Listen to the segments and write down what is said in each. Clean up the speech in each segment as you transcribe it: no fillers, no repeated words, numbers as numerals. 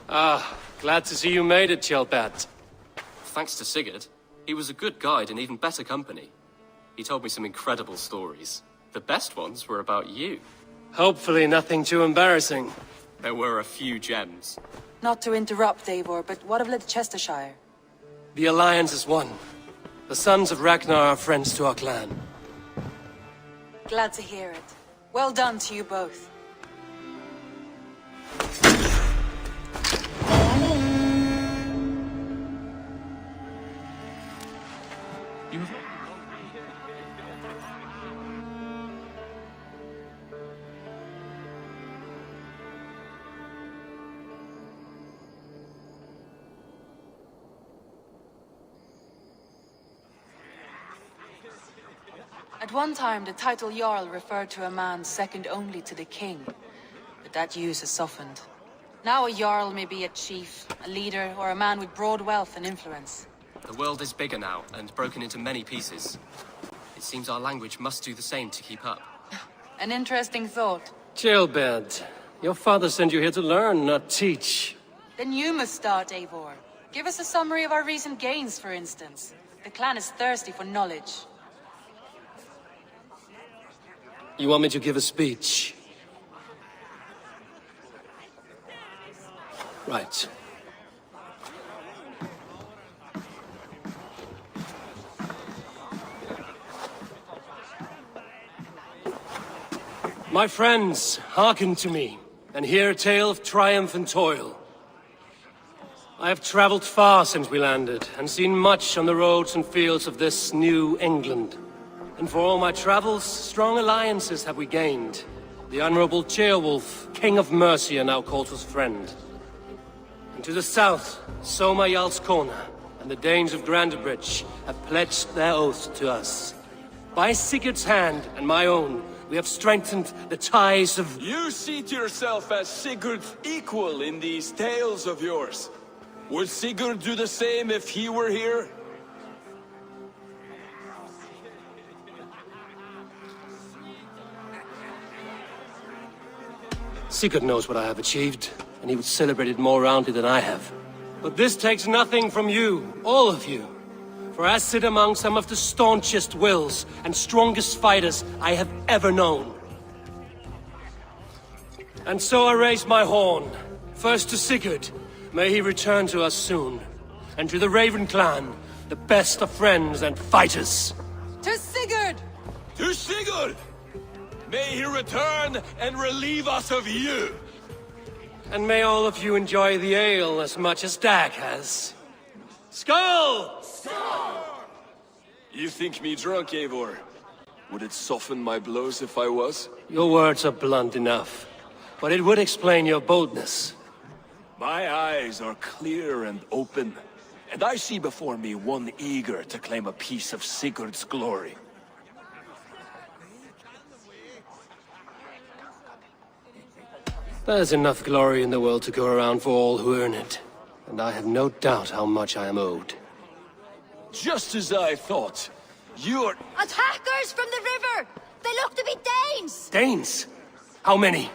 Ah, glad to see you made it, GIGABYTE. Thanks to Sigurd. He was a good guide and even better company. He told me some incredible stories. The best ones were about you. Hopefully nothing too embarrassing. There were a few gems. Not to interrupt, Eivor, but what of Leicestershire? The Alliance is one. The sons of Ragnar are friends to our clan. Glad to hear it. Well done to you both. At one time, the title Jarl referred to a man second only to the king, but that use has softened. Now a Jarl may be a chief, a leader, or a man with broad wealth and influence. The world is bigger now, and broken into many pieces. It seems our language must do the same to keep up. An interesting thought. GIGABYTE, your father sent you here to learn, not teach. Then you must start, Eivor. Give us a summary of our recent gains, for instance. The clan is thirsty for knowledge. You want me to give a speech? Right. My friends, hearken to me, and hear a tale of triumph and toil. I have traveled far since we landed, and seen much on the roads and fields of this new England. And for all my travels, strong alliances have we gained. The Honorable Ceolwulf, King of Mercia, now calls us friend. And to the south, Soma Jarl's Corner, and the Danes of Grandebridge have pledged their oath to us. By Sigurd's hand and my own, we have strengthened the ties of... You seat yourself as Sigurd's equal in these tales of yours. Would Sigurd do the same if he were here? Sigurd knows what I have achieved, and he would celebrate it more roundly than I have. But this takes nothing from you, all of you. For I sit among some of the staunchest wills and strongest fighters I have ever known. And so I raise my horn, first to Sigurd, may he return to us soon, and to the Raven clan, the best of friends and fighters. To Sigurd! To Sigurd! May he return and relieve us of you! And may all of you enjoy the ale as much as Dag has. Skull! You think me drunk, Eivor? Would it soften my blows if I was? Your words are blunt enough, but it would explain your boldness. My eyes are clear and open, and I see before me one eager to claim a piece of Sigurd's glory. There's enough glory in the world to go around for all who earn it, and I have no doubt how much I am owed. Just as I thought. You're... Attackers from the river! They look to be Danes! Danes? How many?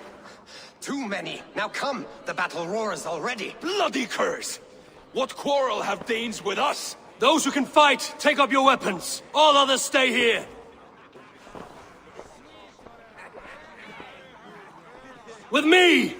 Too many. Now come, the battle roars already. Bloody curse! What quarrel have Danes with us? Those who can fight, take up your weapons. All others stay here. With me!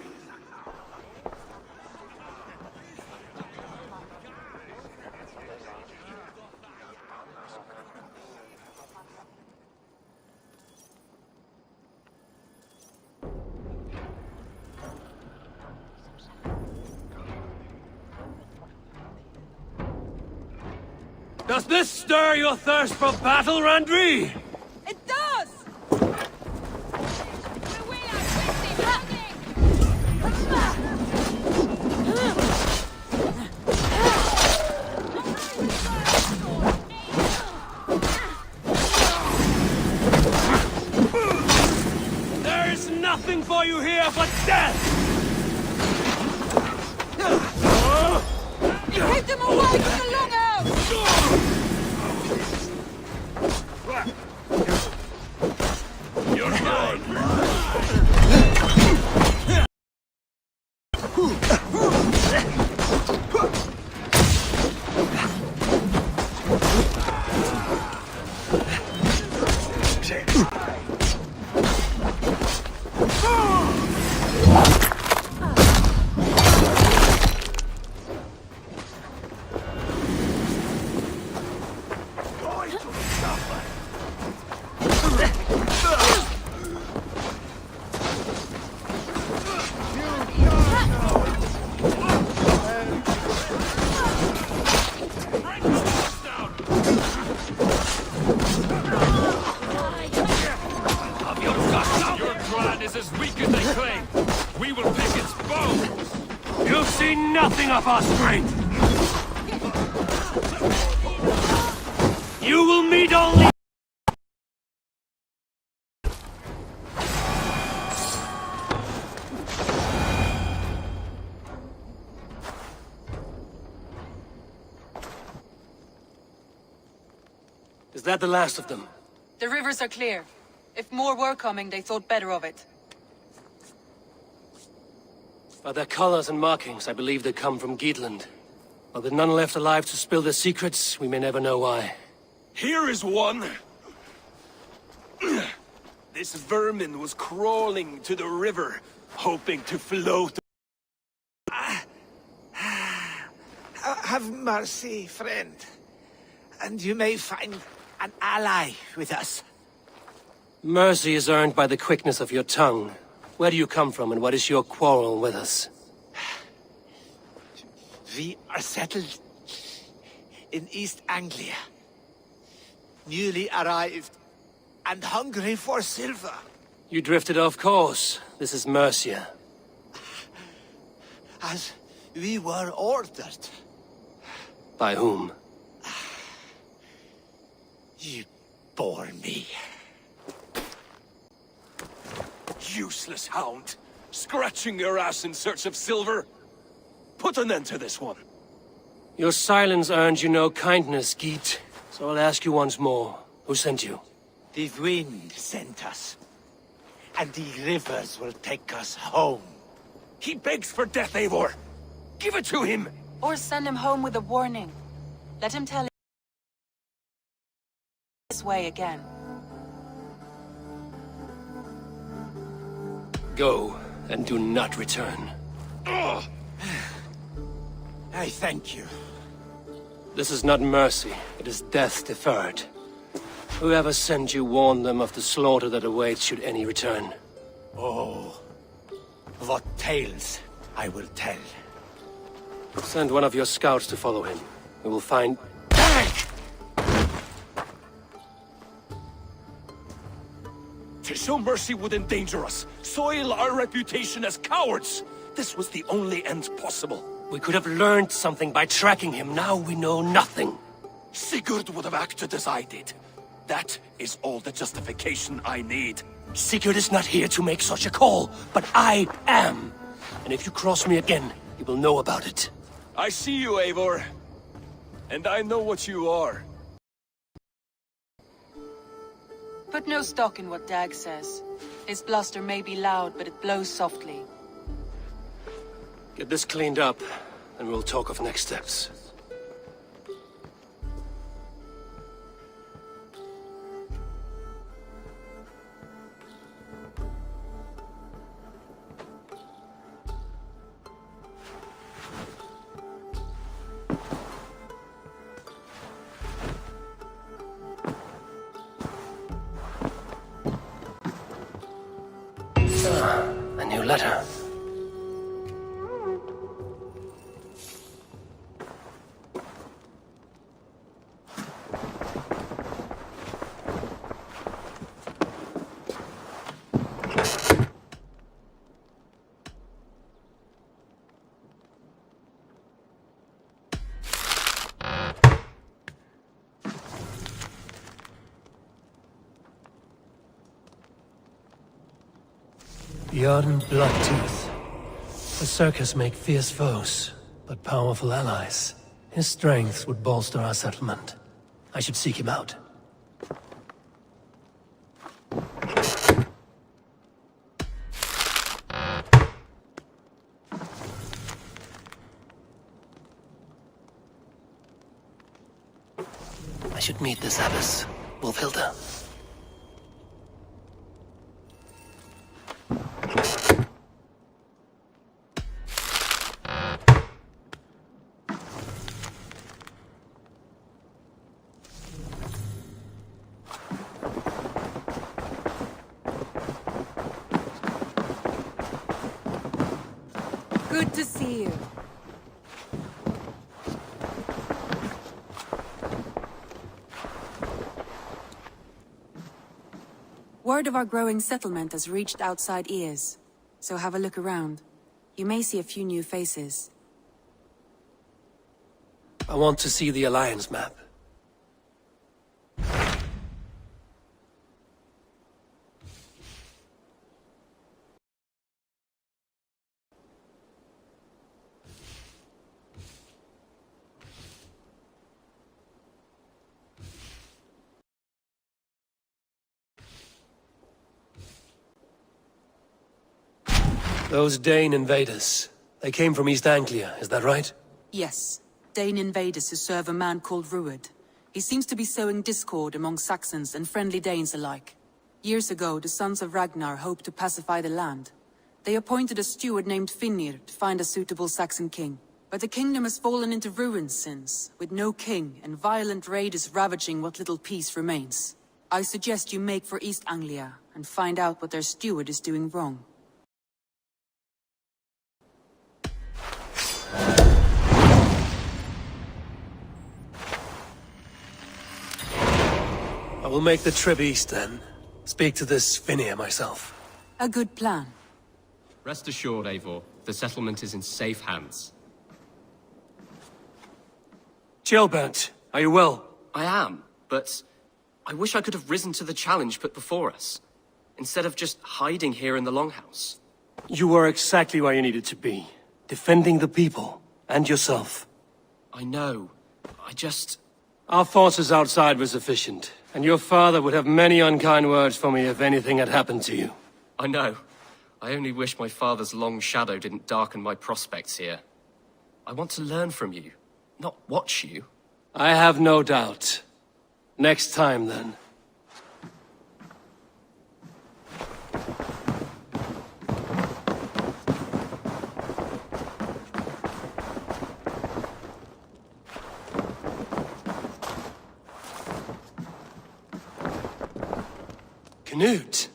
Does this stir your thirst for battle, Randri? It does! There is nothing for you here but death! You hit them away from the longhouse! You're mine! clan is as weak as they claim. We will pick its bones! You've seen nothing of our strength! You will meet only... Is that the last of them? The rivers are clear. If more were coming, they thought better of it. By their colors and markings, I believe they come from Geatland. But with none left alive to spill their secrets, we may never know why. Here is one. This vermin was crawling to the river, hoping to float. Have mercy, friend. And you may find an ally with us. Mercy is earned by the quickness of your tongue. Where do you come from, and what is your quarrel with us? We are settled in East Anglia. Newly arrived and hungry for silver. You drifted off course. This is Mercia. As we were ordered. By whom? You bore me. Useless hound! Scratching your ass in search of silver! Put an end to this one! Your silence earned you no kindness, Geet. So I'll ask you once more. Who sent you? The wind sent us. And the rivers will take us home. He begs for death, Eivor! Give it to him! Or send him home with a warning. Let him tell this way again. Go, and do not return. Ugh. I thank you. This is not mercy, it is death deferred. Whoever sent you warned them of the slaughter that awaits should any return. Oh, what tales I will tell. Send one of your scouts to follow him. We will find... To show mercy would endanger us, soil our reputation as cowards. This was the only end possible. We could have learned something by tracking him. Now we know nothing. Sigurd would have acted as I did. That is all the justification I need. Sigurd is not here to make such a call, but I am. And if you cross me again, you will know about it. I see you, Eivor. And I know what you are. Put no stock in what Dag says. His bluster may be loud, but it blows softly. Get this cleaned up, and we'll talk of next steps. A new letter. Beyond Bloodtooth. The circus make fierce foes, but powerful allies. His strength would bolster our settlement. I should seek him out. I should meet this abbess, Wolfhilda. Good to see you. Word Word of our growing settlement has reached outside ears, so have a look around. You may see a few new faces. I want to see the Alliance map. Those Dane invaders, they came from East Anglia, is that right? Yes, Dane invaders who serve a man called Ruud. He seems to be sowing discord among Saxons and friendly Danes alike. Years ago, the sons of Ragnar hoped to pacify the land. They appointed a steward named Finnr to find a suitable Saxon king. But the kingdom has fallen into ruins since, with no king and violent raiders ravaging what little peace remains. I suggest you make for East Anglia and find out what their steward is doing wrong. I will make the trip east then. Speak to this Finnr myself. A good plan. Rest assured, Eivor, the settlement is in safe hands. Gilbert, are you well? I am, but I wish I could have risen to the challenge put before us, instead of just hiding here in the Longhouse. You were exactly where you needed to be. Defending the people, and yourself. I know. I just... Our forces outside were sufficient, and your father would have many unkind words for me if anything had happened to you. I know. I only wish my father's long shadow didn't darken my prospects here. I want to learn from you, not watch you. I have no doubt. Next time, then. Knut,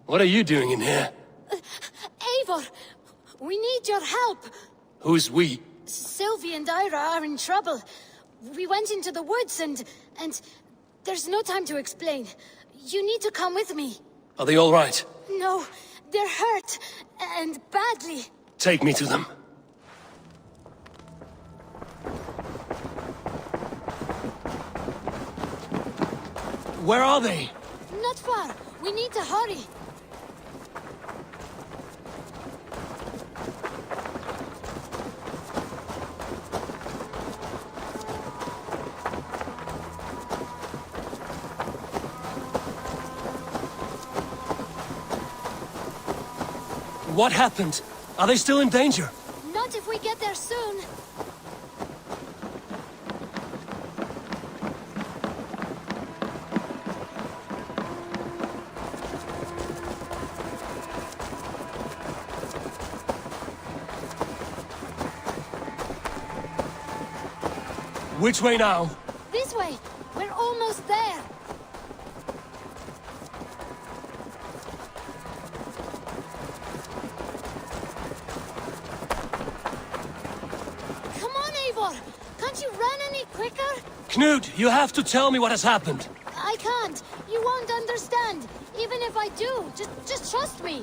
what are you doing in here? Eivor, we need your help. Who's we? Sylvie and Ira are in trouble. We went into the woods and there's no time to explain. You need to come with me. Are they all right? No, they're hurt, and badly. Take me to them. Where are they? Not far. We need to hurry. What happened? Are they still in danger? Not if we get there soon. Which way now? This way. We're almost there. Come on, Eivor. Can't you run any quicker? Knut, you have to tell me what has happened. I can't. You won't understand. Even if I do, just trust me.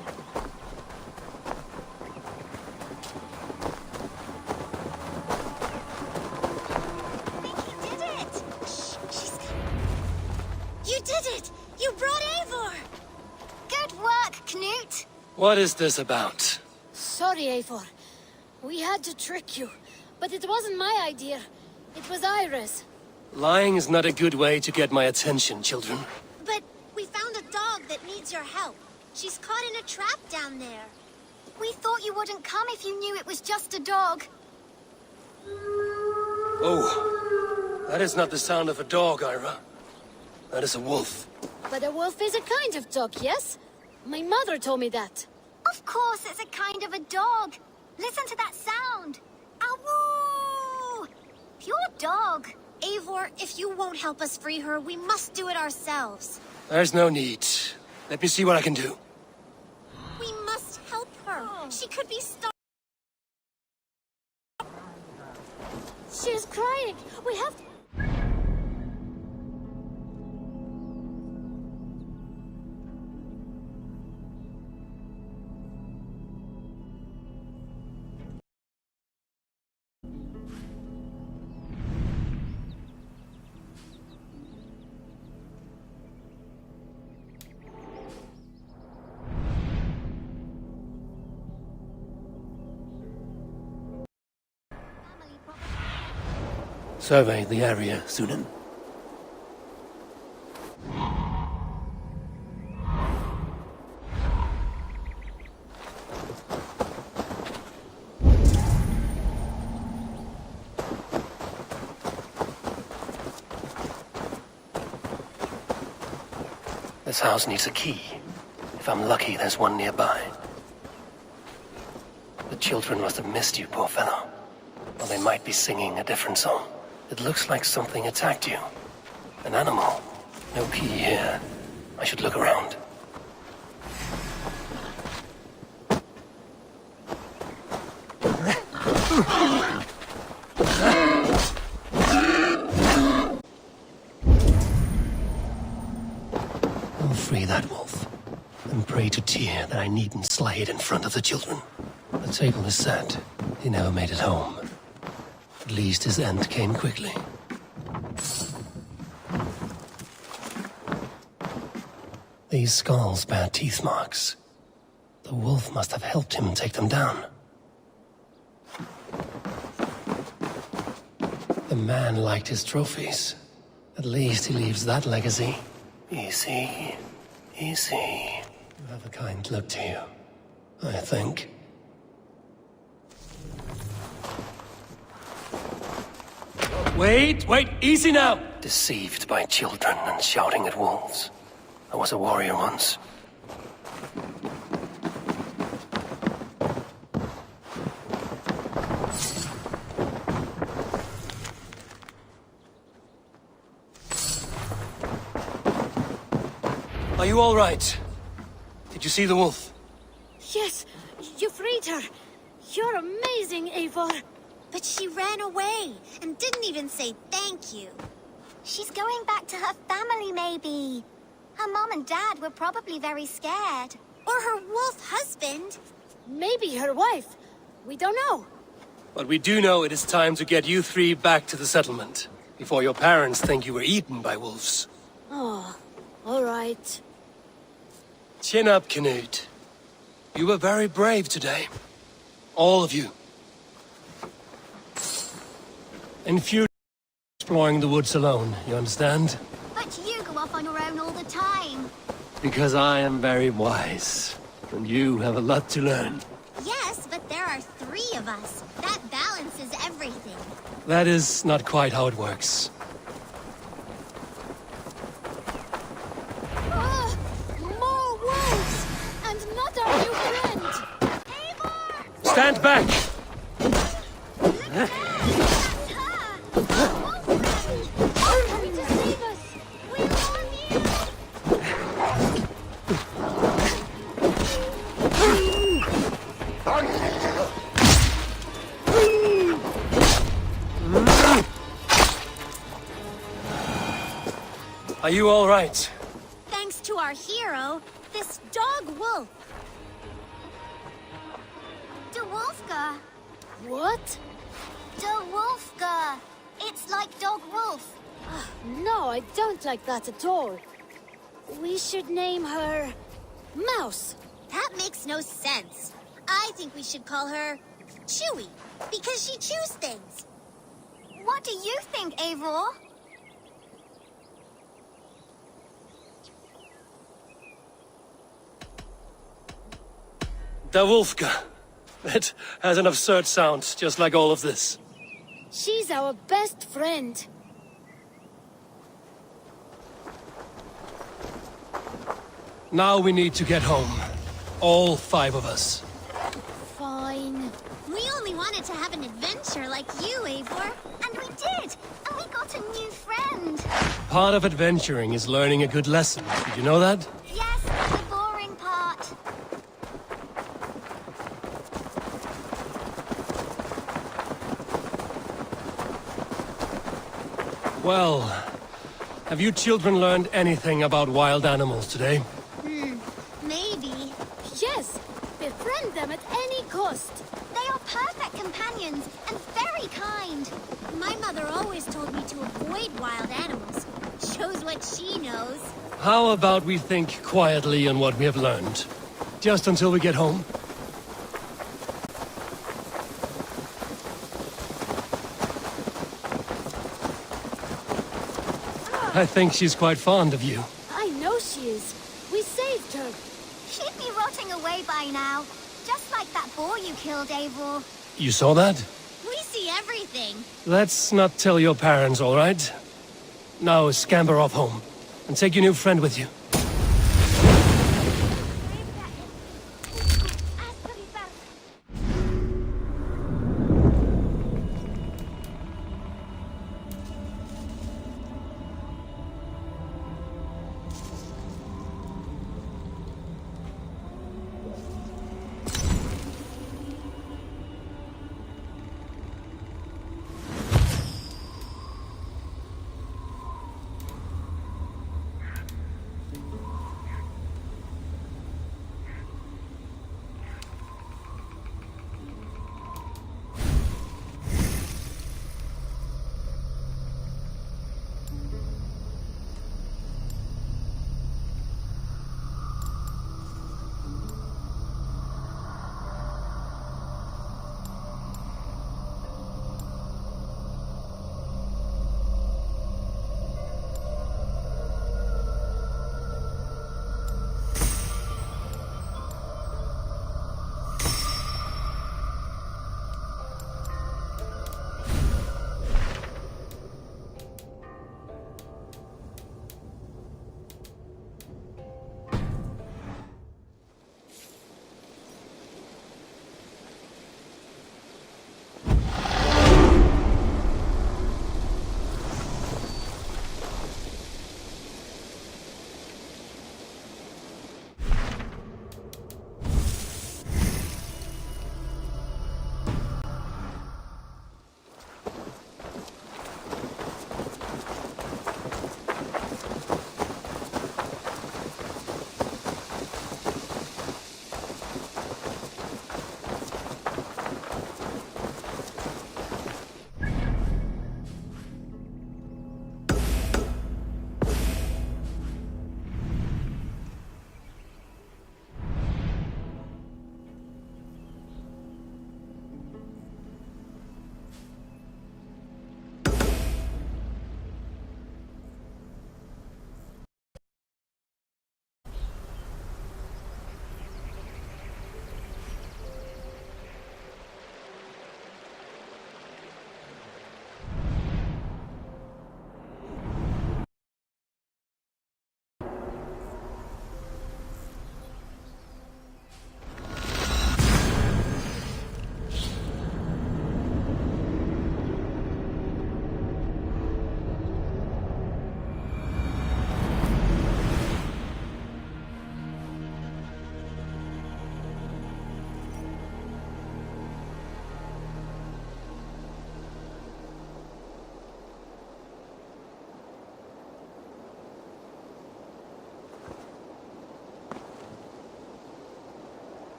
What is this about? Sorry, Eivor. We had to trick you, but it wasn't my idea. It was Ira's. Lying is not a good way to get my attention, children. But we found a dog that needs your help. She's caught in a trap down there. We thought you wouldn't come if you knew it was just a dog. Oh, that is not the sound of a dog, Ira. That is a wolf. But a wolf is a kind of dog, yes? My mother told me that. Of course it's a kind of a dog. Listen to that sound. Awoo! Pure dog. Eivor, if you won't help us free her, we must do it ourselves. There's no need. Let me see what I can do. We must help her. She could be starved. She's crying. We have to... They can't get it! Shh! She's... You did it! You brought Eivor! Good work, Knut! Sorry, Eivor. We had to... Good work! Knut! What is this? She's... survey the area, Sunan. This house needs a key. If I'm lucky, there's one nearby. The children must have missed you, poor fellow. Or they might be singing a different song. It looks like something attacked you. An animal. No key here. I should look around. I'll free that wolf. And pray to Tyr that I needn't slay it in front of the children. The table is set. He never made it home. At least his end came quickly. These skulls bear teeth marks. The wolf must have helped him take them down. The man liked his trophies. At least he leaves that legacy. Easy. Easy. You have a kind look to you, I think. Wait, easy now! Deceived by children and shouting at wolves. I was a warrior once. Are you all right? Did you see the wolf? Yes, you freed her. You're amazing, Eivor. But she ran away and didn't even say thank you. She's going back to her family, maybe. Her mom and dad were probably very scared. Or her wolf husband. Maybe her wife. We don't know. But we do know it is time to get you three back to the settlement, before your parents think you were eaten by wolves. Oh, all right. Chin up, Canute. You were very brave today. All of you. In future, exploring the woods alone, you understand? But you go off on your own all the time. Because I am very wise, and you have a lot to learn. Yes, but there are 3 of us. That balances everything. That is not quite how it works. More wolves! And not our new friend! Eivor! Stand back! Coming to save us! We love you! Are you all right? Thanks to our hero, this dog wolf. De Wolfga. What? De Wolfga. It's like dog wolf. No, I don't like that at all. We should name her... Mouse. That makes no sense. I think we should call her Chewy, because she chews things. What do you think, Eivor? Da Wolfka. It has an absurd sound, just like all of this. She's our best friend. Now we need to get home. All 5 of us. Fine. We only wanted to have an adventure like you, Eivor. And we did! And we got a new friend! Part of adventuring is learning a good lesson. Did you know that? Yes, the boring part. Well, have you children learned anything about wild animals today? Maybe. Yes, befriend them at any cost. They are perfect companions and very kind. My mother always told me to avoid wild animals. Shows what she knows. How about we think quietly on what we have learned? Just until we get home? I think she's quite fond of you. I know she is. We saved her. She'd be rotting away by now. Just like that boar you killed, Eivor. You saw that? We see everything. Let's not tell your parents, all right? Now scamper off home, and take your new friend with you.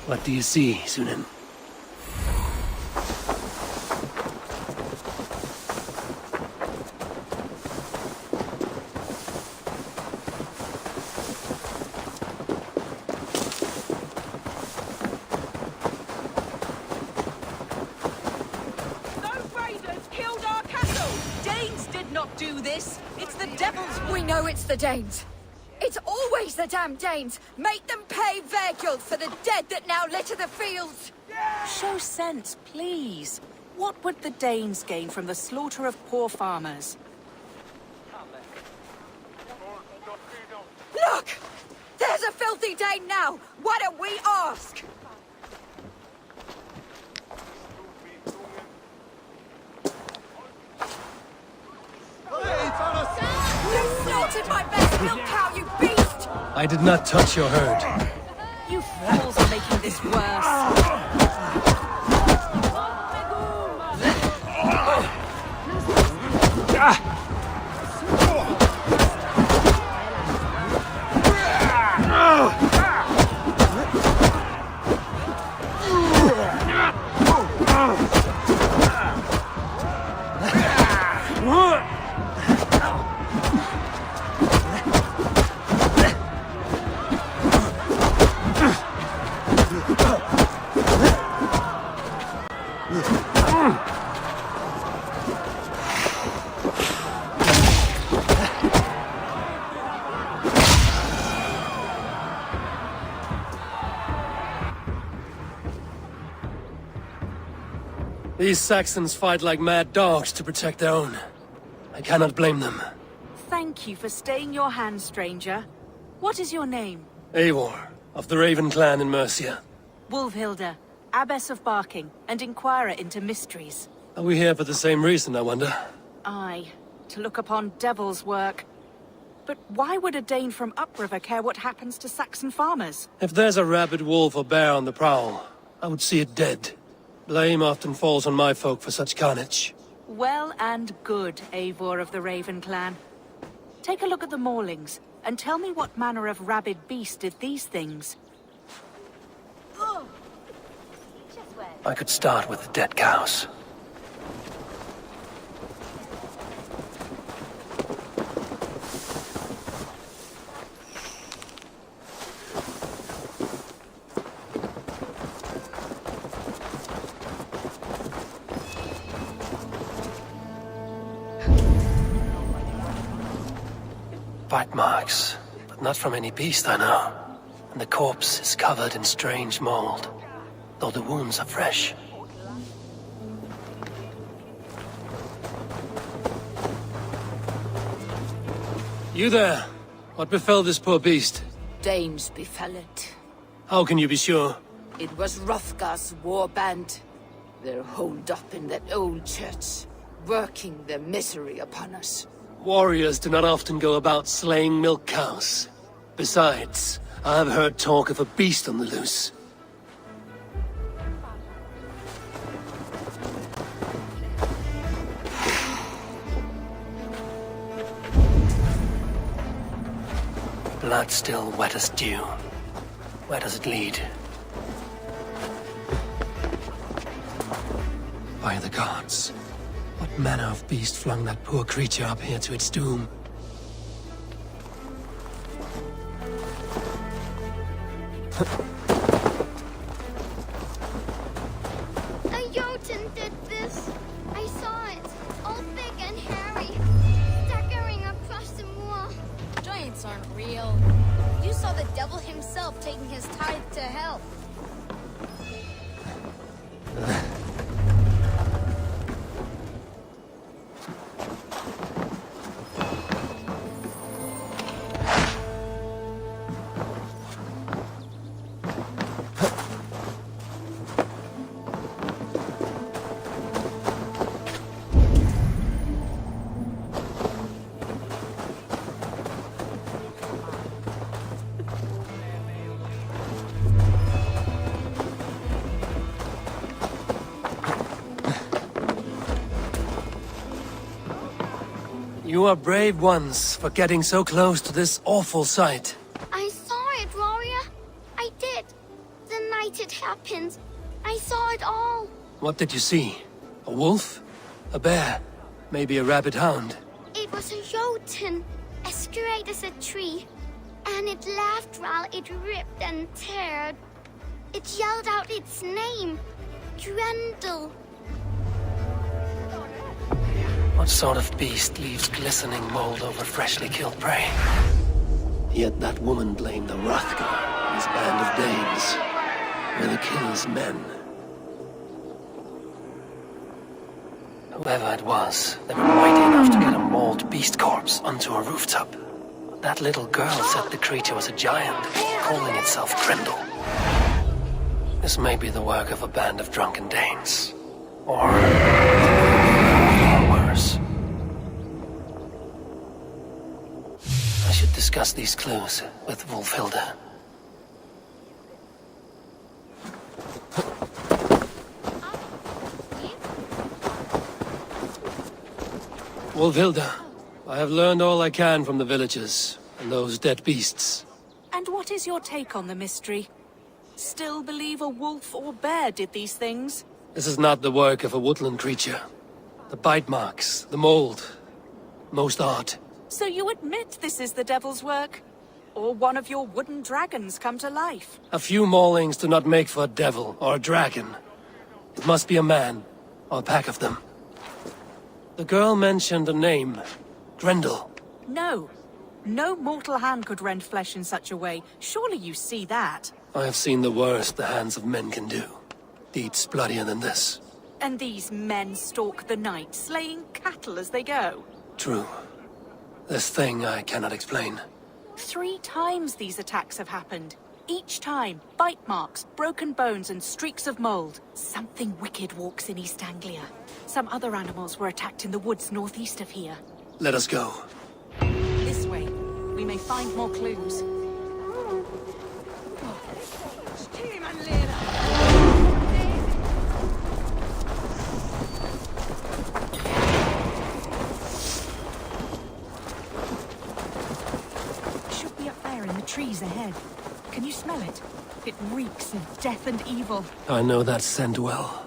What do you see, Sunan? We know it's the Danes. It's always the damn Danes. Make them pay their guilt for the dead that now litter the fields. Show sense, please. What would the Danes gain from the slaughter of poor farmers? Look! There's a filthy Dane now! Why don't we ask? You slaughtered my best milk cow, you beast! I did not touch your herd. You fools are making this worse. These Saxons fight like mad dogs to protect their own. I cannot blame them. Thank you for staying your hand, stranger. What is your name? Eivor, of the Raven clan in Mercia. Wolfhilda, Abbess of Barking, and Inquirer into Mysteries. Are we here for the same reason, I wonder? Aye, to look upon devil's work. But why would a Dane from upriver care what happens to Saxon farmers? If there's a rabid wolf or bear on the prowl, I would see it dead. Blame often falls on my folk for such carnage. Well and good, Eivor of the Raven clan. Take a look at the maulings, and tell me what manner of rabid beast did these things. I could start with the dead cows. Bite marks, but not from any beast I know. And the corpse is covered in strange mold, though the wounds are fresh. You there? What befell this poor beast? Danes befell it. How can you be sure? It was Hrothgar's war band. They're holed up in that old church, working their misery upon us. Warriors do not often go about slaying milk cows. Besides, I have heard talk of a beast on the loose. Blood still wet as dew. Where does it lead? By the gods. What manner of beast flung that poor creature up here to its doom? A Jotun did this. I saw it. All big and hairy. Staggering across the moor. Giants aren't real. You saw the devil himself taking his tithe to hell. You are brave ones for getting so close to this awful sight. I saw it, warrior. I did. The night it happened. I saw it all. What did you see? A wolf? A bear? Maybe a rabid hound? It was a Jotun, as straight as a tree. And it laughed while it ripped and teared. It yelled out its name. Drendel. What sort of beast leaves glistening mold over freshly killed prey? Yet that woman blamed the Hrothgar and his band of Danes, where the killer's men. Whoever it was, they were mighty enough to get a mauled beast corpse onto a rooftop. That little girl said the creature was a giant, calling itself Grendel. This may be the work of a band of drunken Danes. Or worse. I should discuss these clues with Wolfhilde. Wolfhilde, I have learned all I can from the villagers and those dead beasts. And what is your take on the mystery? Still believe a wolf or bear did these things? This is not the work of a woodland creature. The bite marks, the mold, most art. So you admit this is the devil's work? Or one of your wooden dragons come to life? A few maulings do not make for a devil or a dragon. It must be a man, or a pack of them. The girl mentioned a name, Grendel. No. No mortal hand could rend flesh in such a way. Surely you see that. I have seen the worst the hands of men can do. Deeds bloodier than this. And these men stalk the night, slaying cattle as they go. True. This thing I cannot explain. 3 times these attacks have happened. Each time, bite marks, broken bones, and streaks of mold. Something wicked walks in East Anglia. Some other animals were attacked in the woods northeast of here. Let us go. This way. We may find more clues. Should be up there in the trees ahead. Can you smell it? It reeks of death and evil. I know that scent well.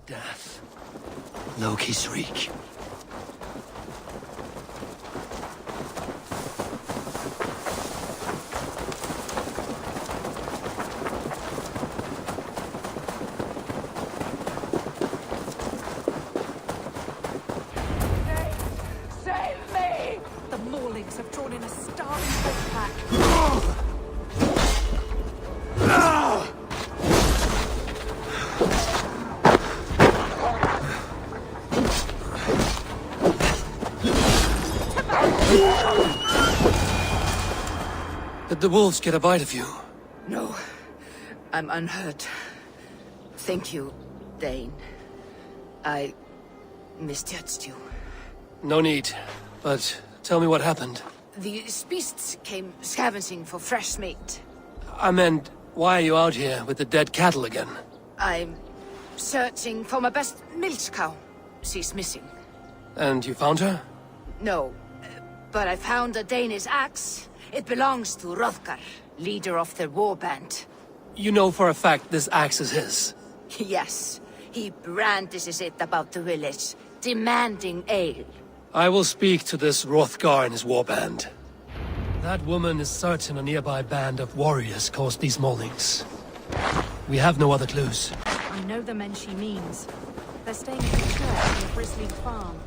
Death. Loki's reek. Save me! The Maulings have drawn in a starving wolf pack. Did the wolves get a bite of you? No, I'm unhurt. Thank you, Dane. I misjudged you. No need. But tell me what happened. These beasts came scavenging for fresh meat. I meant, why are you out here with the dead cattle again? I'm searching for my best milch cow. She's missing. And you found her? No, but I found a Danish axe. It belongs to Hrothgar, leader of the war band. You know for a fact this axe is his? Yes, he brandishes it about the village, demanding ale. I will speak to this Hrothgar and his warband. That woman is certain a nearby band of warriors caused these maulings. We have no other clues. I know the men she means. They're staying at the church near Brisley Farm.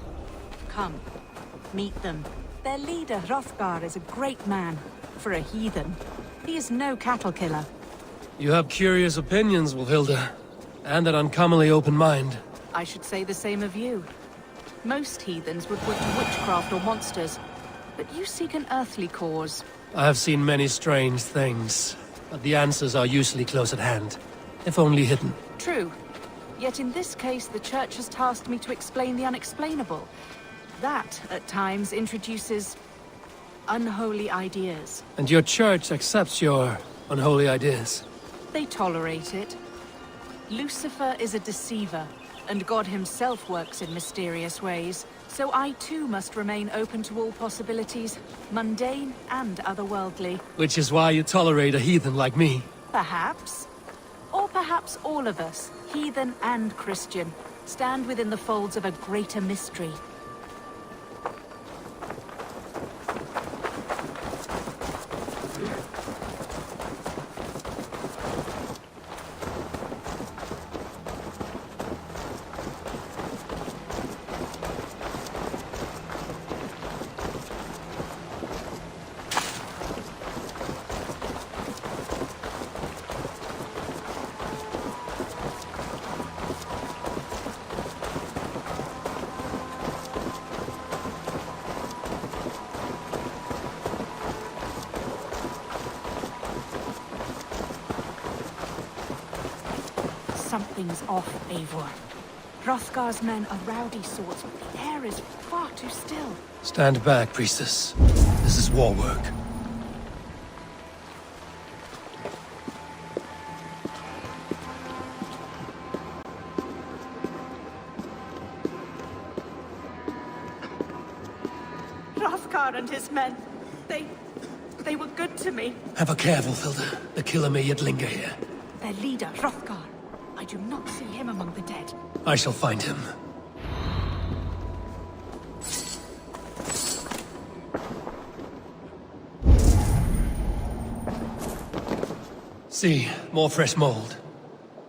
Come, meet them. Their leader, Hrothgar, is a great man. For a heathen. He is no cattle killer. You have curious opinions, Wolfhilde. And an uncommonly open mind. I should say the same of you. Most heathens would point to witchcraft or monsters. But you seek an earthly cause. I have seen many strange things. But the answers are usually close at hand. If only hidden. True. Yet in this case, the Church has tasked me to explain the unexplainable. That, at times, introduces unholy ideas. And your church accepts your unholy ideas? They tolerate it. Lucifer is a deceiver, and God himself works in mysterious ways. So I too must remain open to all possibilities, mundane and otherworldly. Which is why you tolerate a heathen like me. Perhaps. Or perhaps all of us, heathen and Christian, stand within the folds of a greater mystery. Something's off, Eivor. Hrothgar's men are rowdy sorts, but the air is far too still. Stand back, priestess. This is war work. Hrothgar and his men, they were good to me. Have a care, Wolfhilda. The killer may yet linger here. Their leader, Hrothgar. I do not see him among the dead. I shall find him. See, more fresh mold.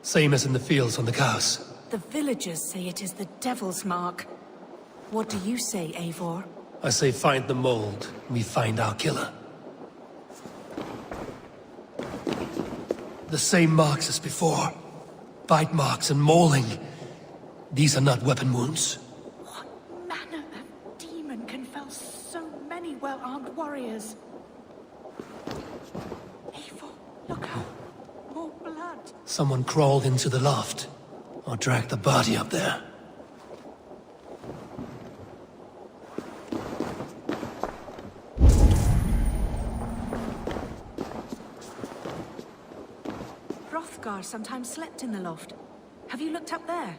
Same as in the fields on the cows. The villagers say it is the Devil's Mark. What do you say, Eivor? I say find the mold, we find our killer. The same marks as before. Bite marks and mauling. These are not weapon wounds. What manner of demon can fell so many well-armed warriors? Eivor, look out. More blood. Someone crawled into the loft. Or dragged the body up there. Hrothgar sometimes slept in the loft. Have you looked up there?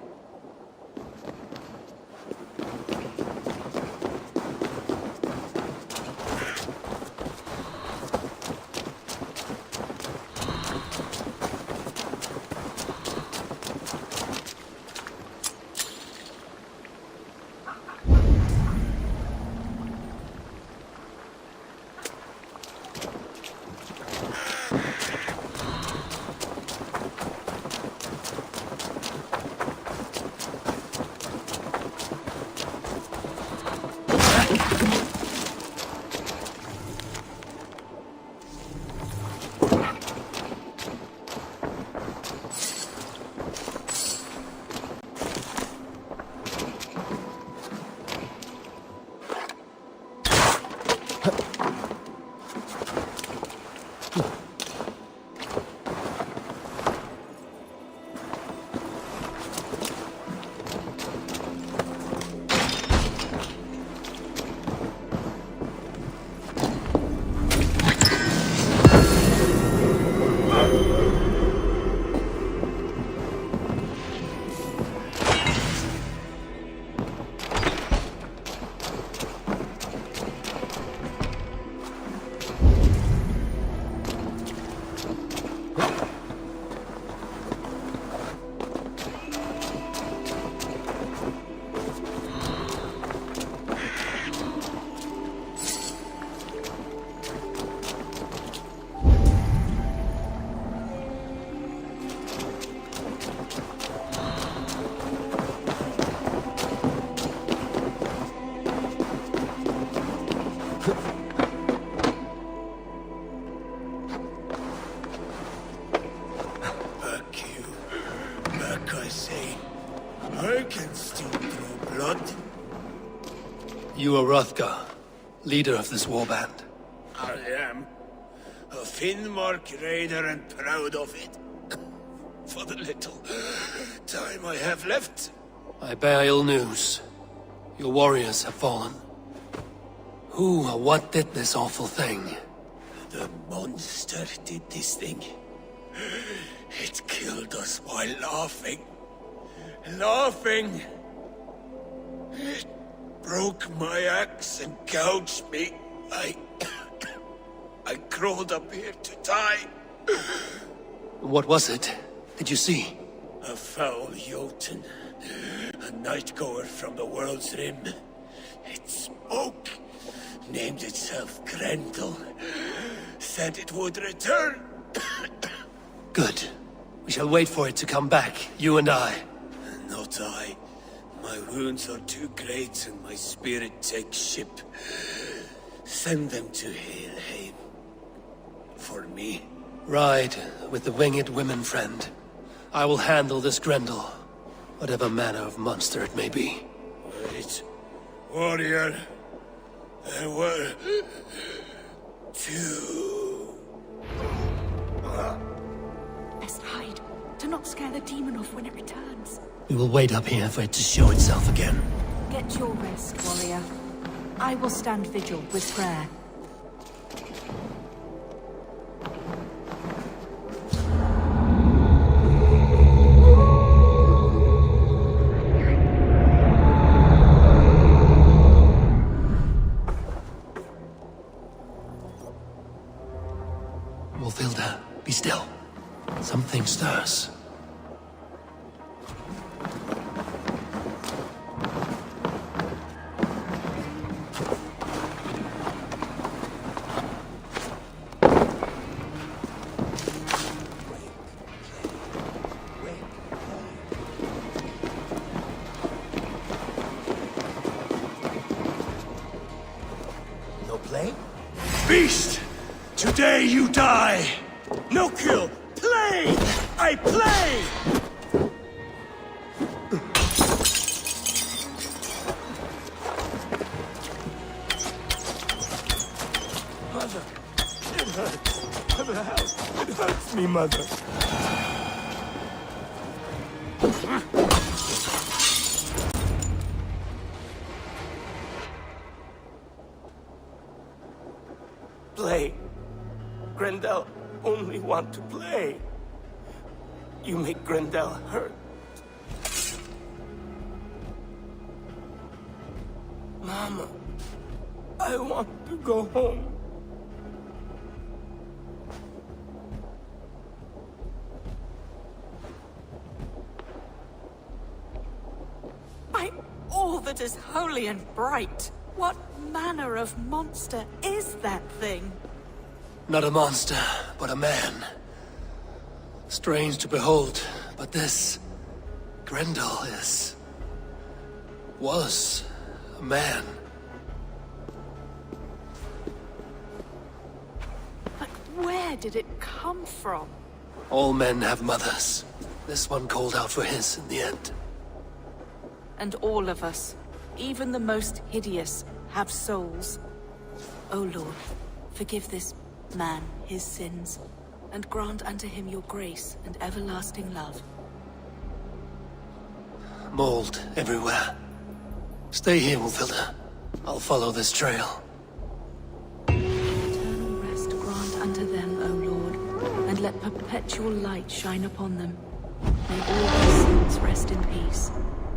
You are Hrothgar, leader of this warband. I am. A Finnmark raider and proud of it. For the little time I have left. I bear ill news. Your warriors have fallen. Who or what did this awful thing? The monster did this thing. It killed us while laughing. Laughing! It broke my axe and gouged me. I crawled up here to die. What was it? Did you see? A foul Jotun. A night-goer from the world's rim. It spoke. Named itself Grendel. Said it would return. Good. We shall wait for it to come back, you and I. Not I. My wounds are too great and my spirit takes ship. Send them to Helheim. For me. Ride with the winged women, friend. I will handle this Grendel, whatever manner of monster it may be. Wait. Warrior. There were... two... Best hide. Do not scare the demon off when it returns. We will wait up here for it to show itself again. Get your rest, warrior. I will stand vigil with prayer. Wolfilda, be still. Something stirs. No play? Beast! Today you die! No kill! Play! I play! Mother! It hurts! Mother, help! It hurts me, Mother! Play. Grendel only want to play. You make Grendel hurt. Mama, I want to go home. By all that is holy and bright, what manner of monster is that thing? Not a monster, but a man. Strange to behold, but this... Grendel was a man. But where did it come from? All men have mothers. This one called out for his in the end. And all of us, even the most hideous, have souls. O Lord, forgive this man his sins, and grant unto him your grace and everlasting love. Mold everywhere. Stay here, Wolfilda. I'll follow this trail. Eternal rest grant unto them, O Lord, and let perpetual light shine upon them. May all their sins rest in peace.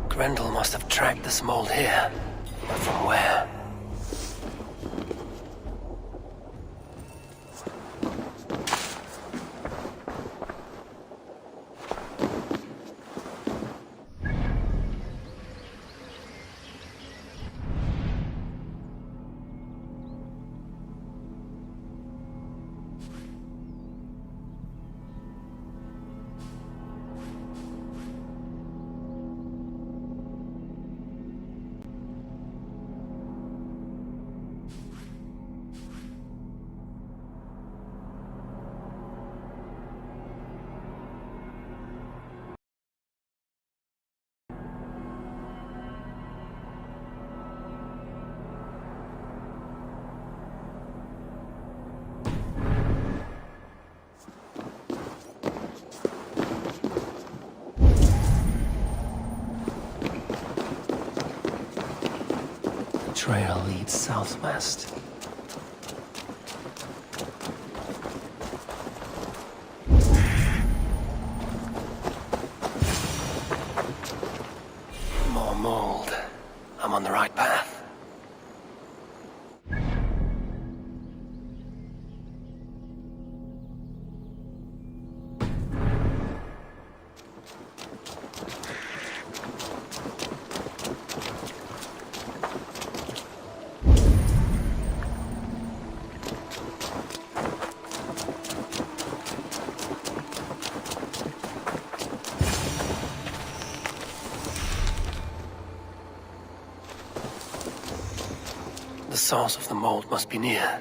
Grendel must have tracked this mold here. But from where? Trail leads southwest. More mold. I'm on the right path. The source of the mold must be near.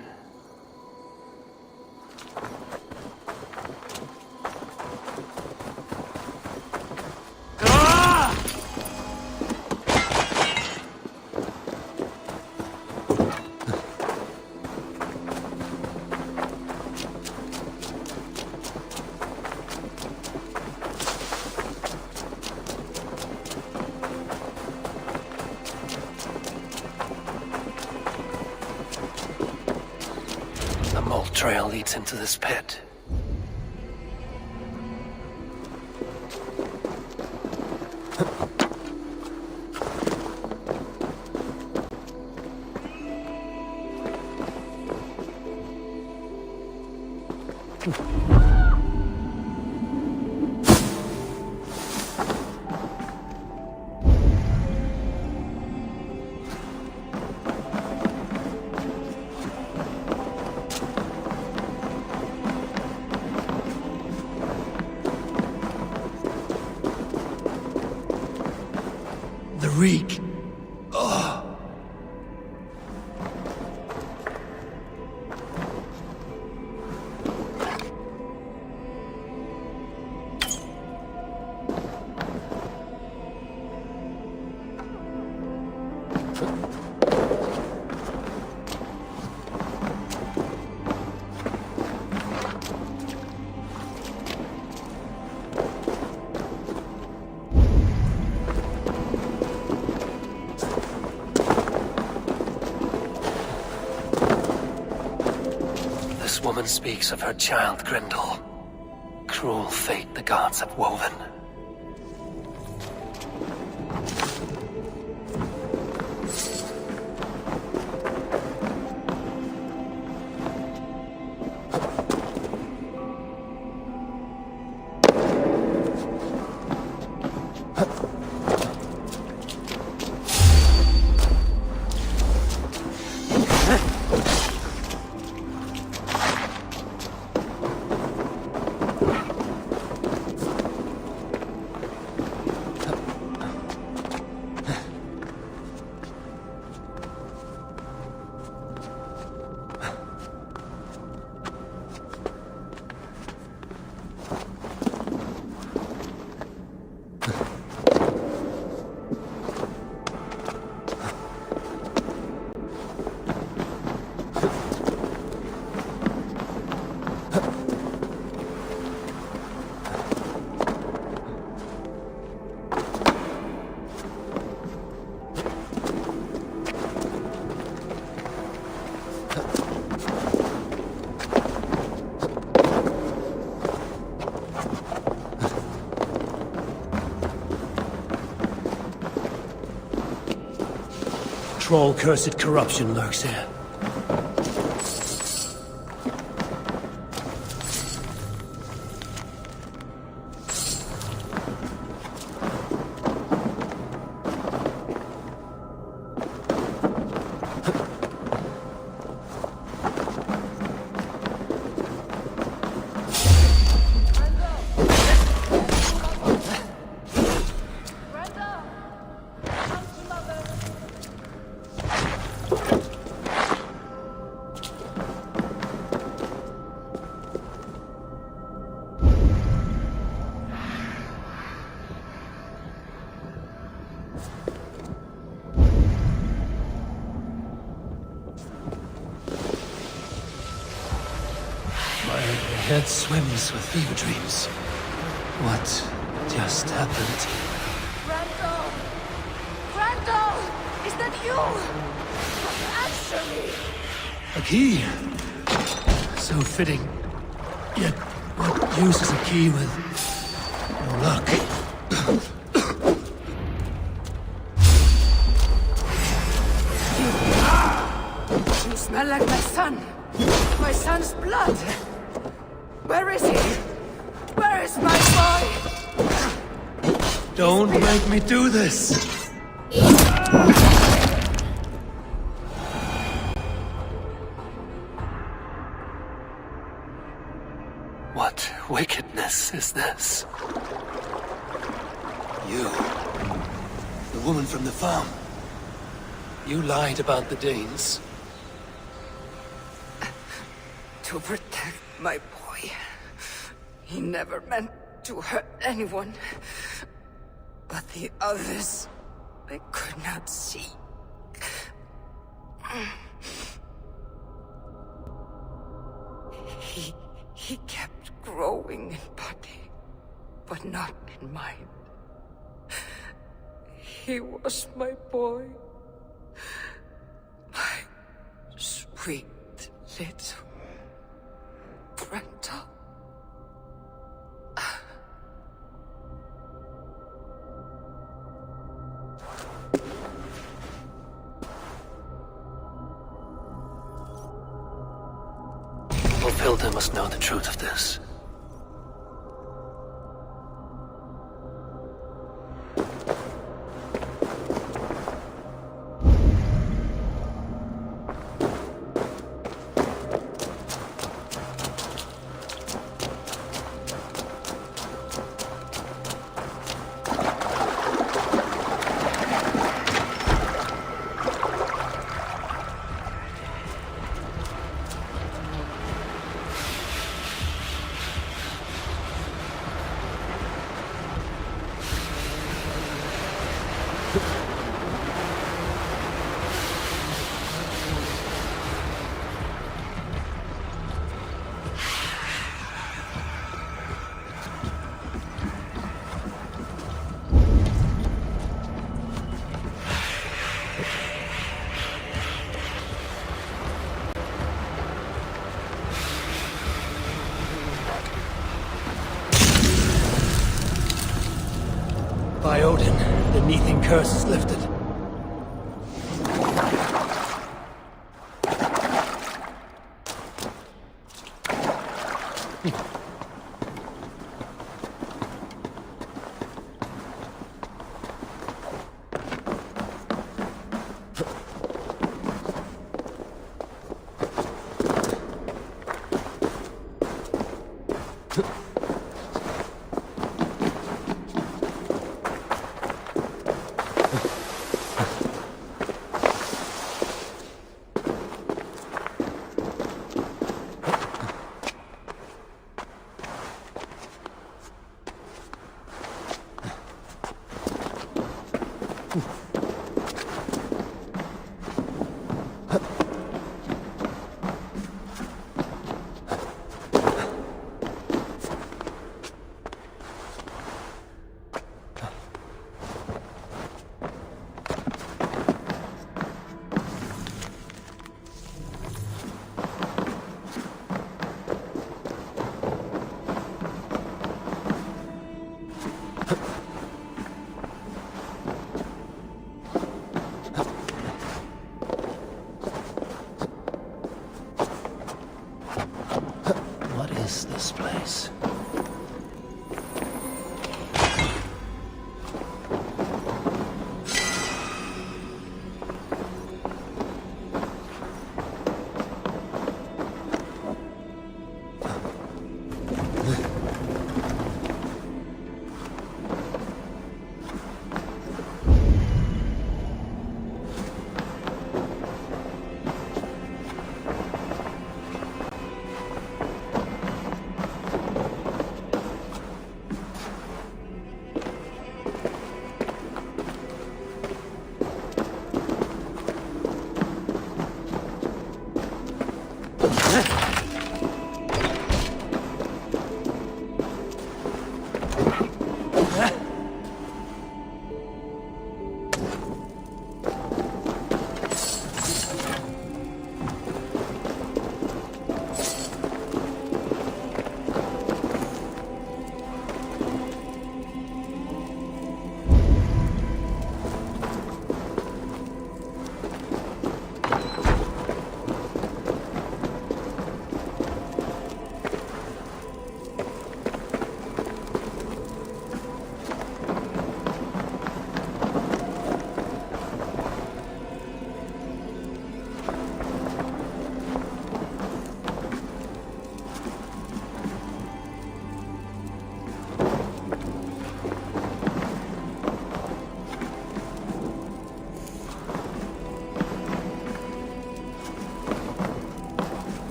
The mold trail leads into this pit. The reek. Oh. This woman speaks of her child, Grendel. Cruel fate the gods have woven. Troll-cursed corruption lurks here. My head swims with fever dreams. What just happened? Grendel! Grendel! Is that you? Answer me! A key! So fitting. Yet, what use is a key with no luck? You smell like my son. My son's blood. Where is he? Where is my boy? Don't make me do this! What wickedness is this? You, the woman from the farm. You lied about the Danes. to protect my boy. He never meant to hurt anyone. But the others, they could not see. He kept growing in body, but not in mind. He was my boy. My sweet little Grendel. Fulfilled must know the truth of this. By Odin, the Neething curse is lifted. What is this place?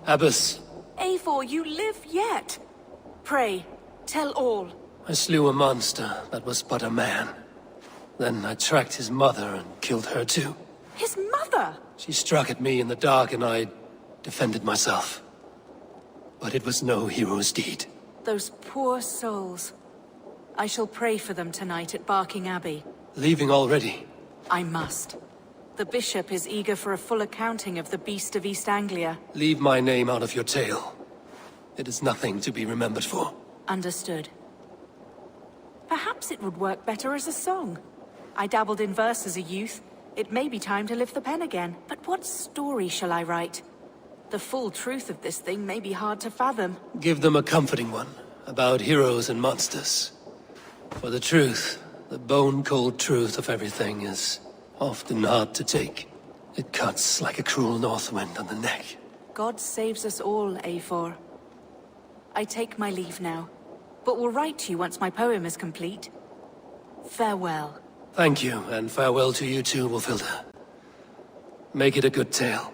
Abbess, Eivor, you live yet. Pray, tell all. I slew a monster that was but a man. Then I tracked his mother and killed her too. His mother? She struck at me in the dark and I defended myself. But it was no hero's deed. Those poor souls. I shall pray for them tonight at Barking Abbey. Leaving already? I must. The bishop is eager for a full accounting of the Beast of East Anglia. Leave my name out of your tale. It is nothing to be remembered for. Understood. Perhaps it would work better as a song. I dabbled in verse as a youth. It may be time to lift the pen again. But what story shall I write? The full truth of this thing may be hard to fathom. Give them a comforting one, about heroes and monsters. For the truth, the bone-cold truth of everything is often hard to take. It cuts like a cruel north wind on the neck. God saves us all, Eivor. I take my leave now, but will write to you once my poem is complete. Farewell. Thank you, and farewell to you too, Wolfilda. Make it a good tale.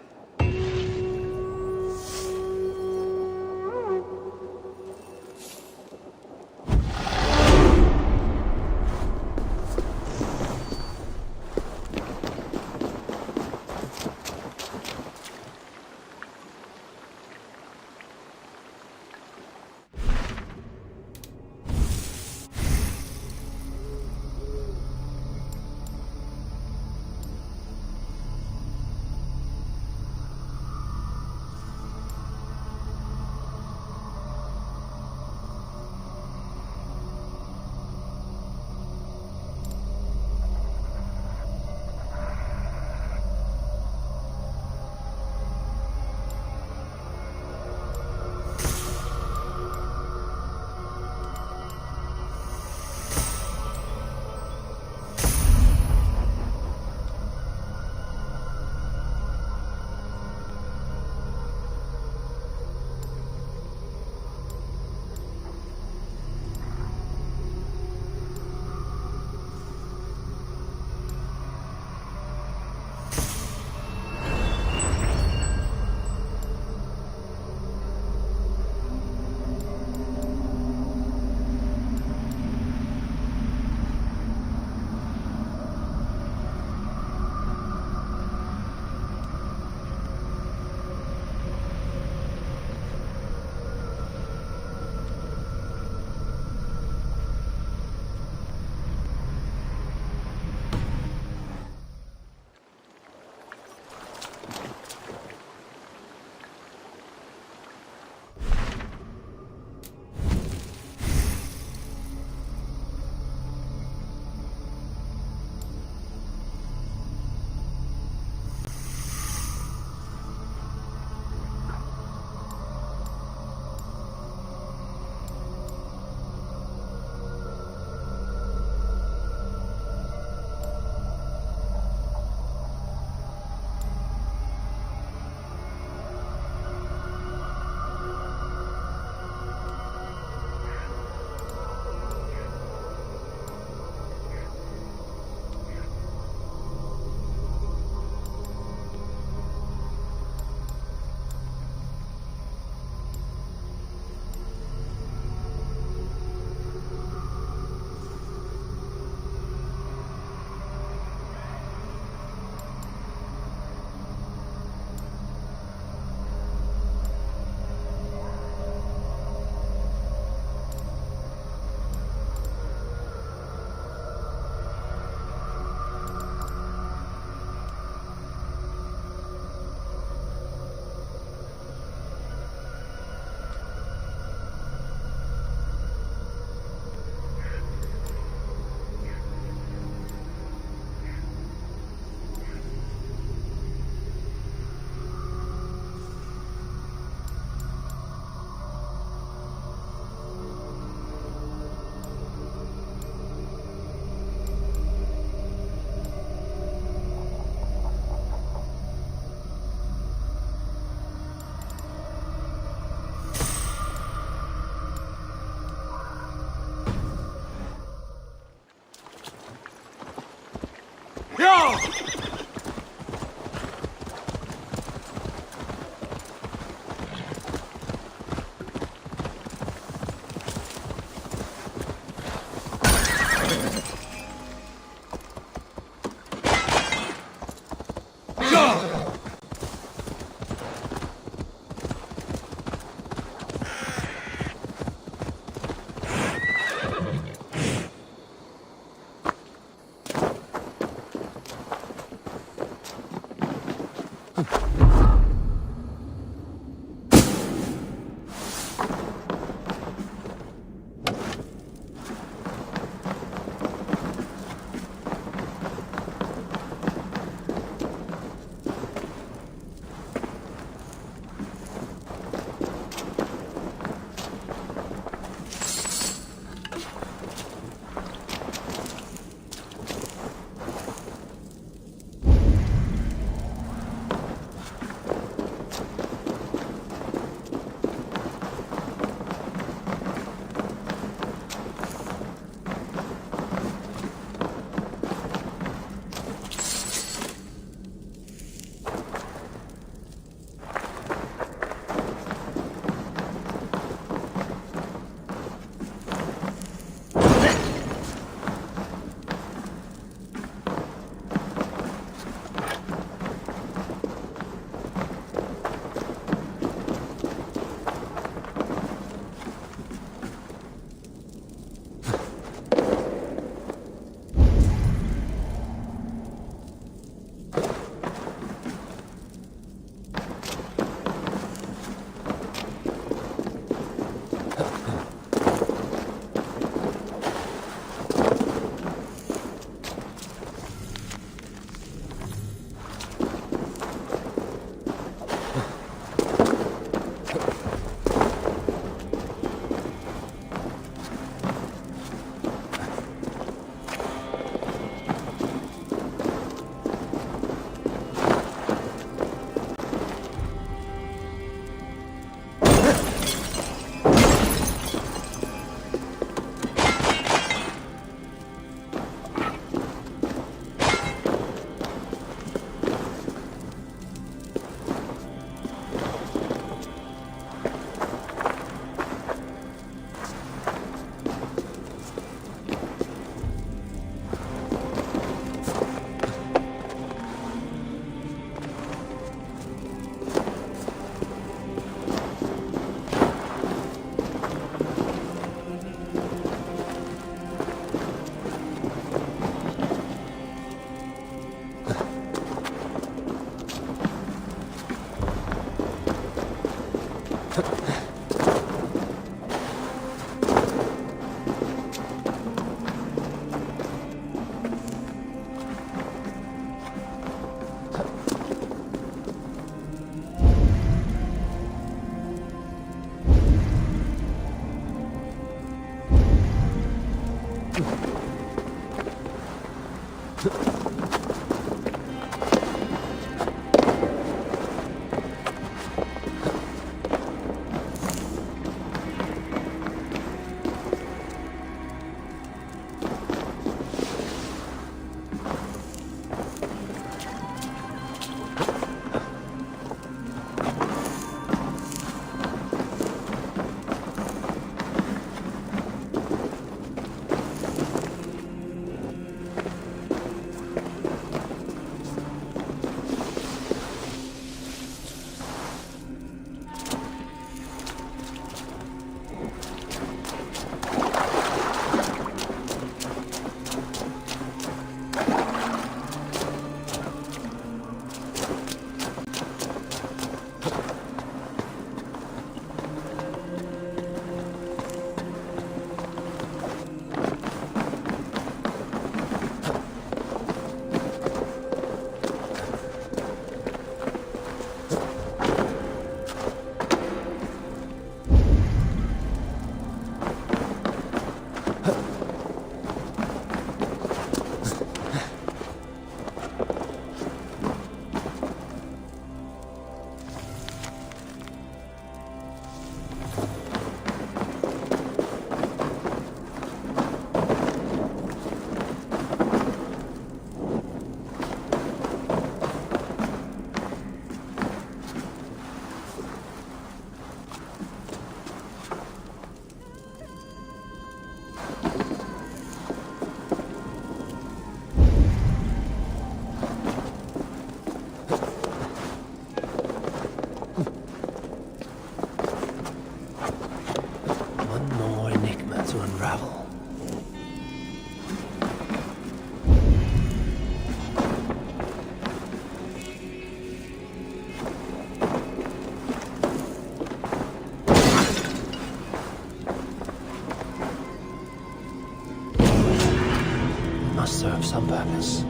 some purpose.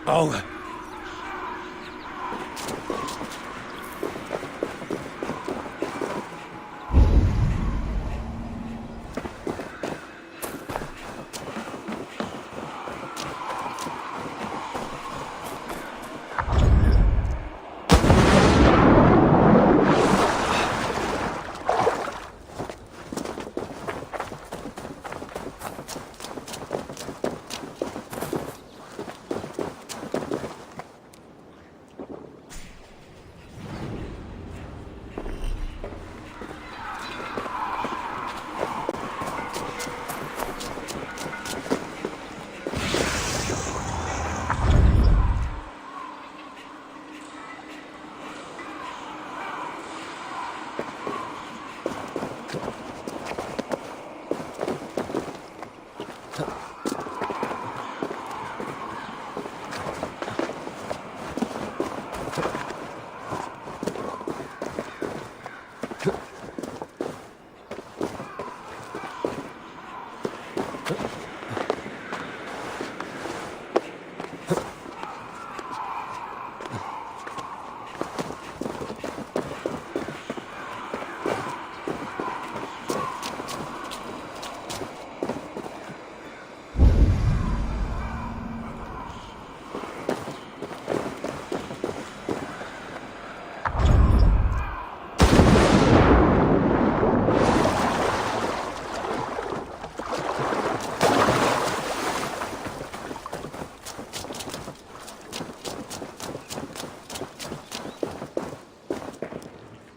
Oh.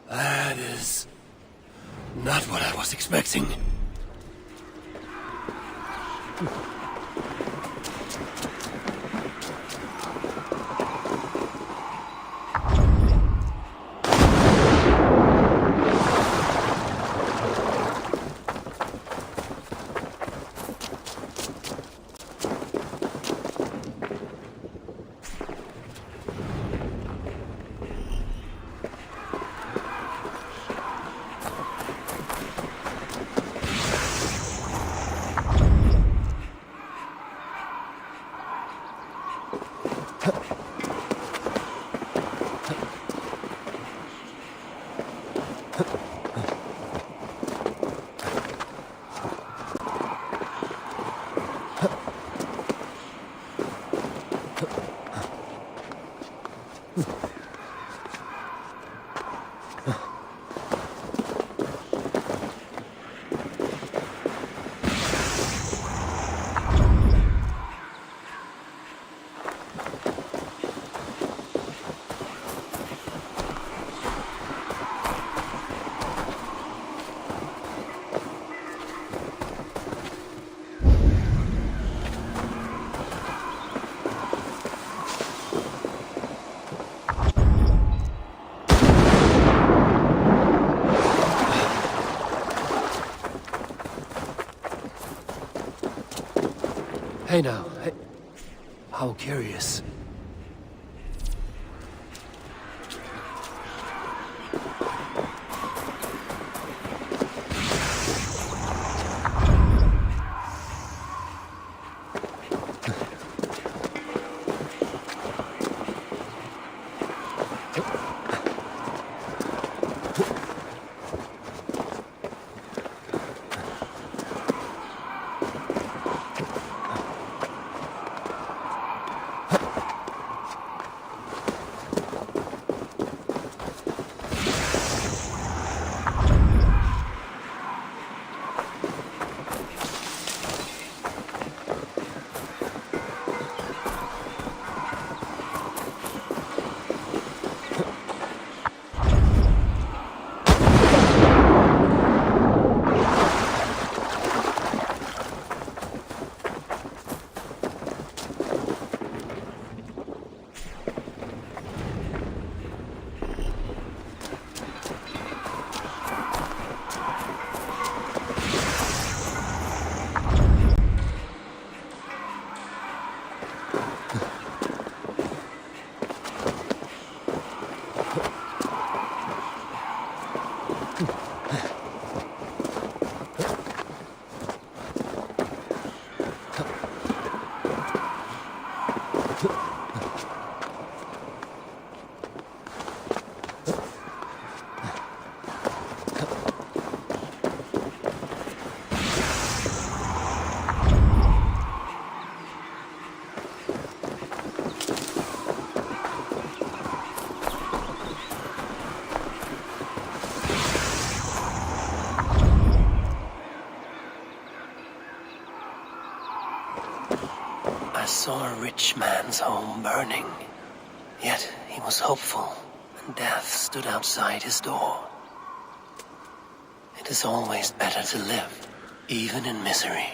That is not what I was expecting. Hey now, hey. How curious. I saw a rich man's home burning. Yet he was hopeful, and death stood outside his door. It is always better to live, even in misery.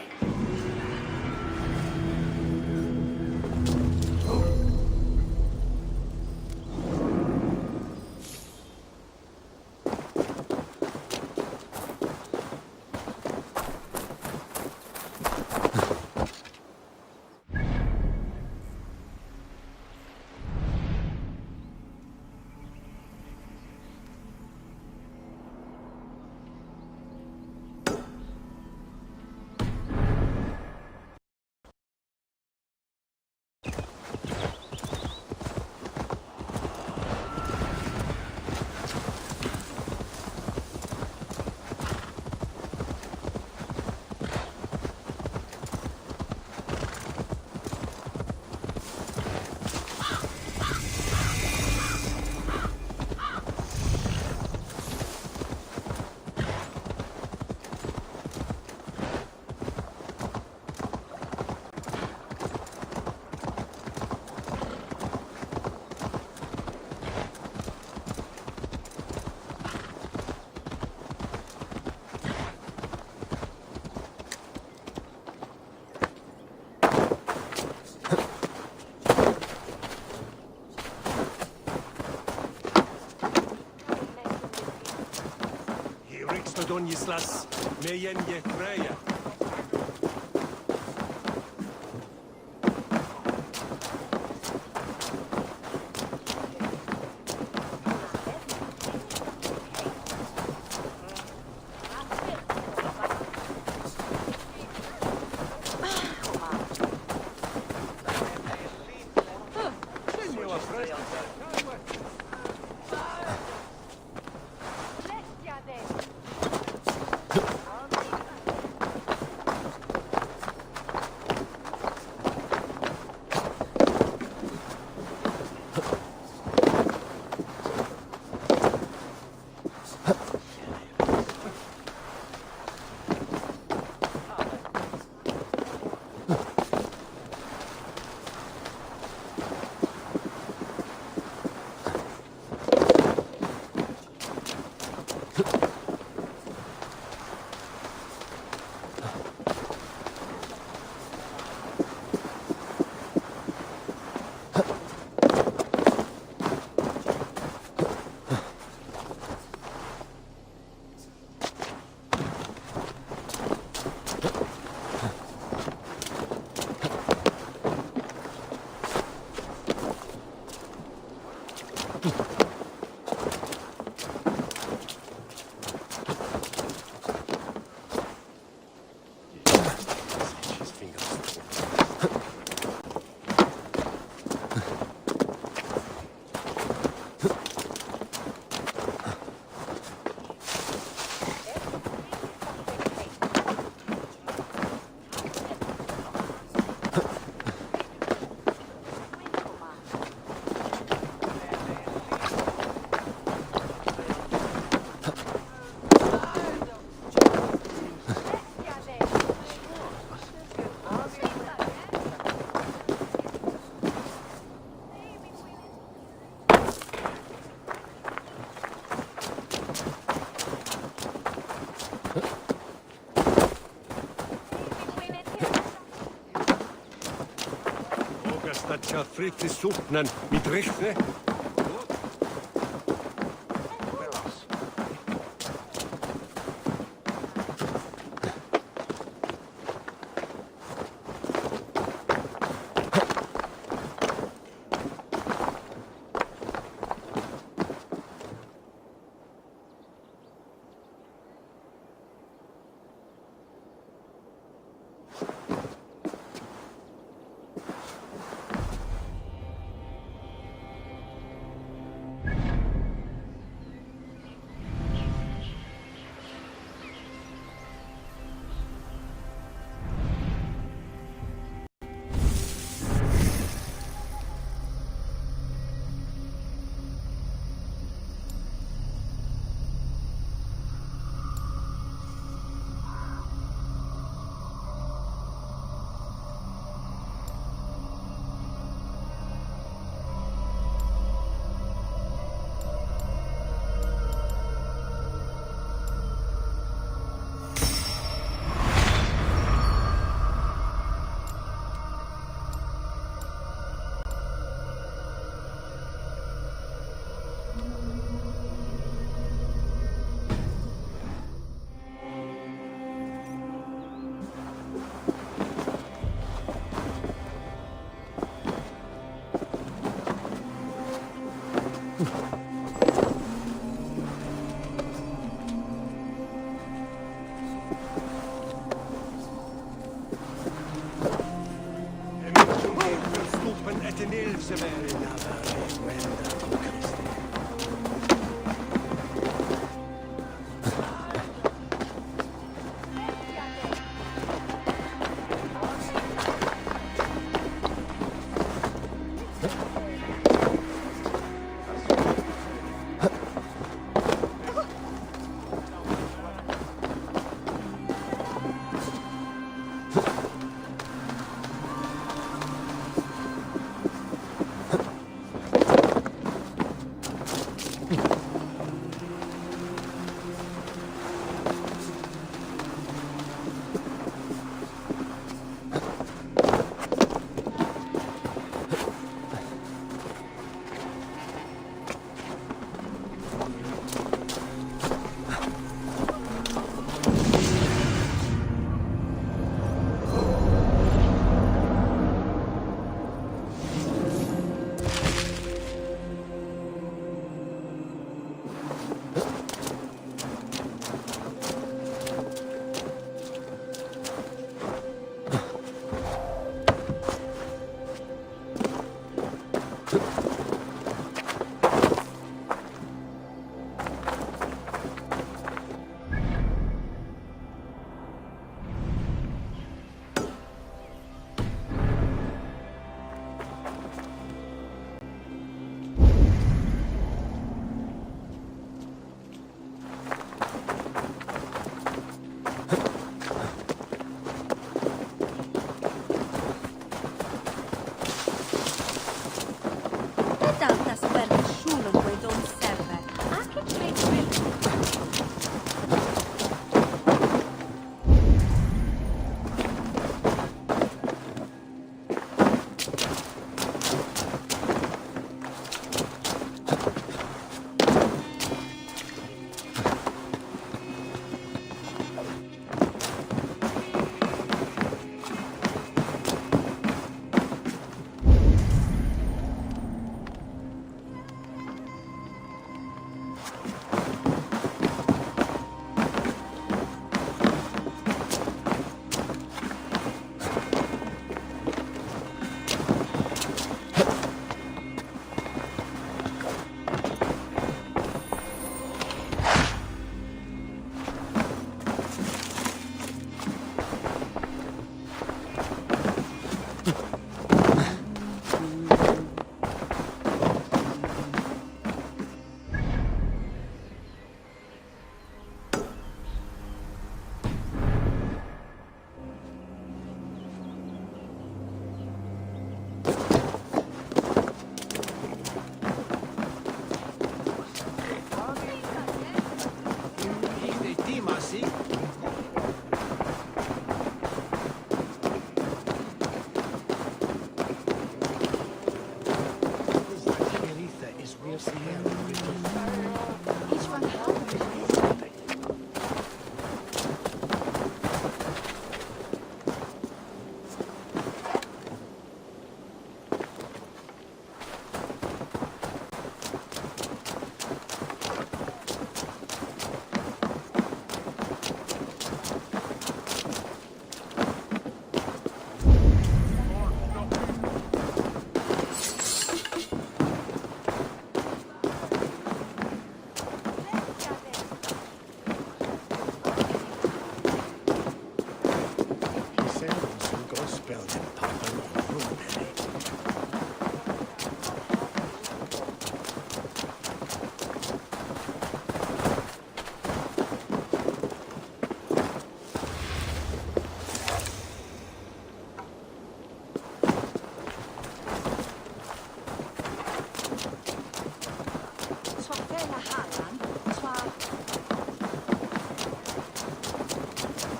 Donislas, mejen je kraja. Tja, fritt I sortnen, mit Richte.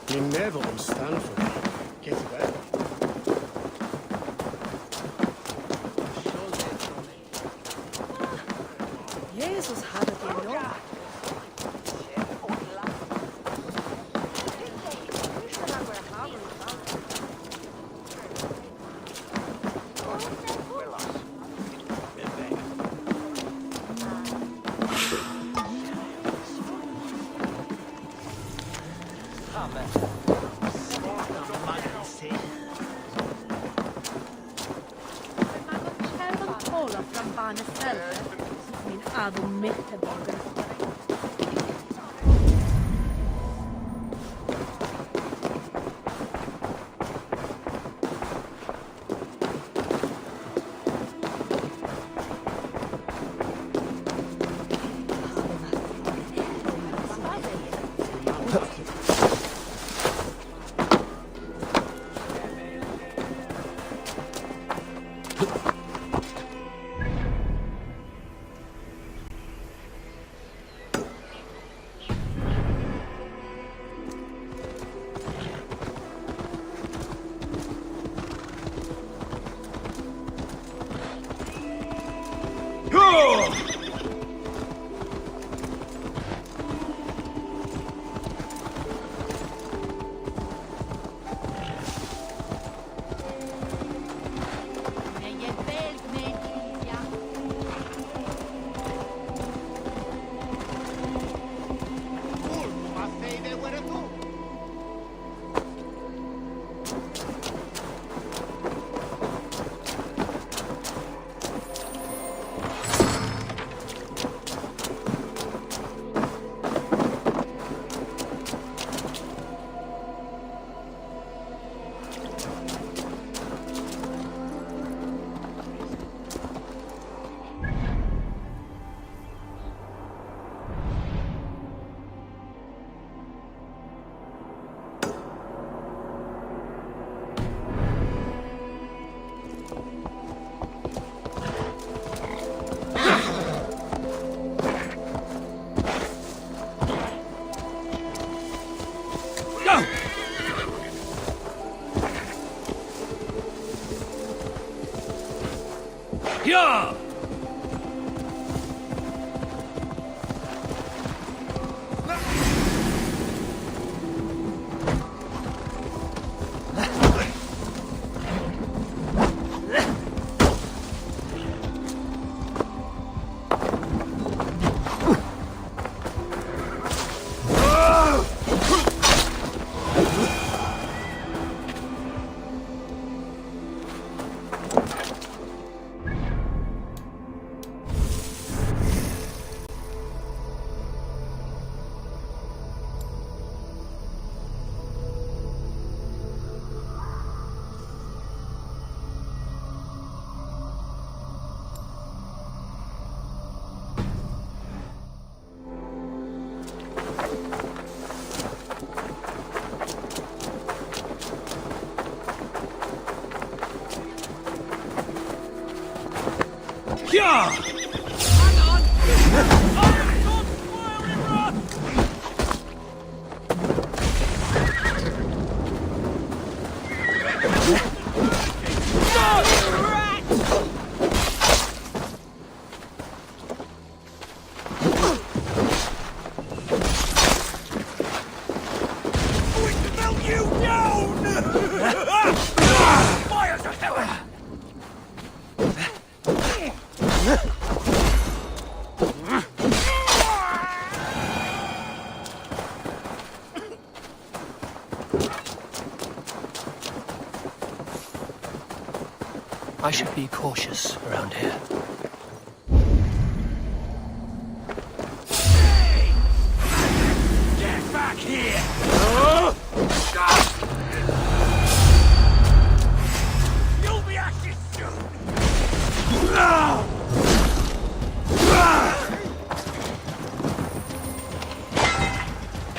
You never will stand for it. Get it back. Jesus hade det nog. Min AVerMedia bagare. Yeah! Yeah! Hang on! I should be cautious around here. Hey! Get back here! You'll be ashes soon!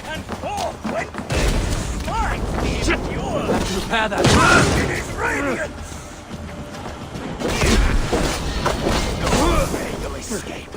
And forth went the slime! You'll have to repair that! It is radiant! Escape.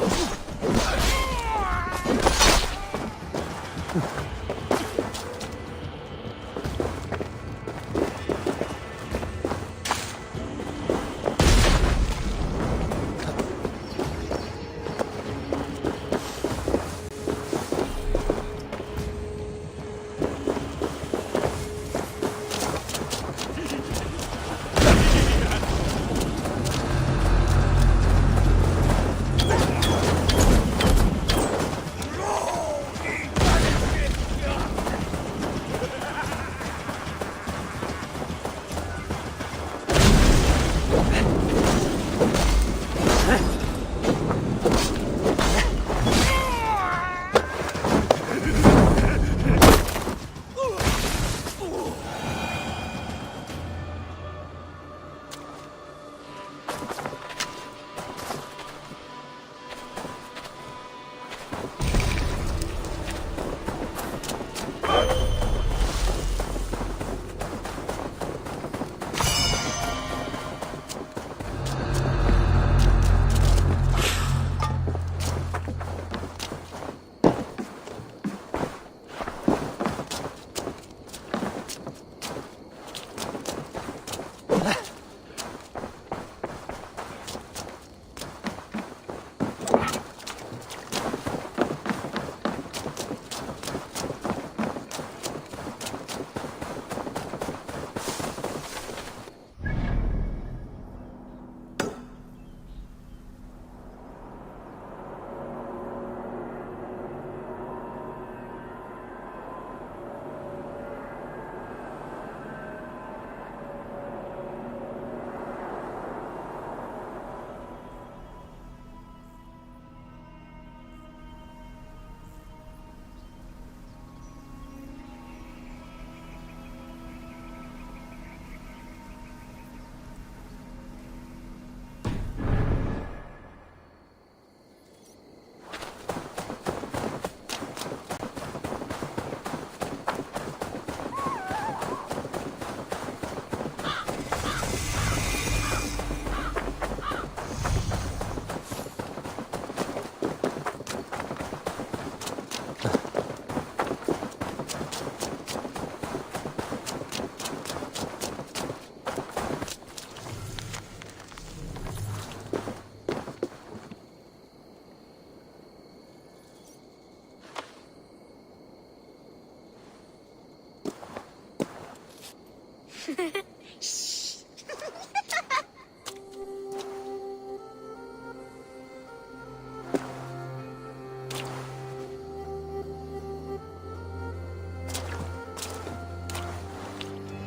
Shh.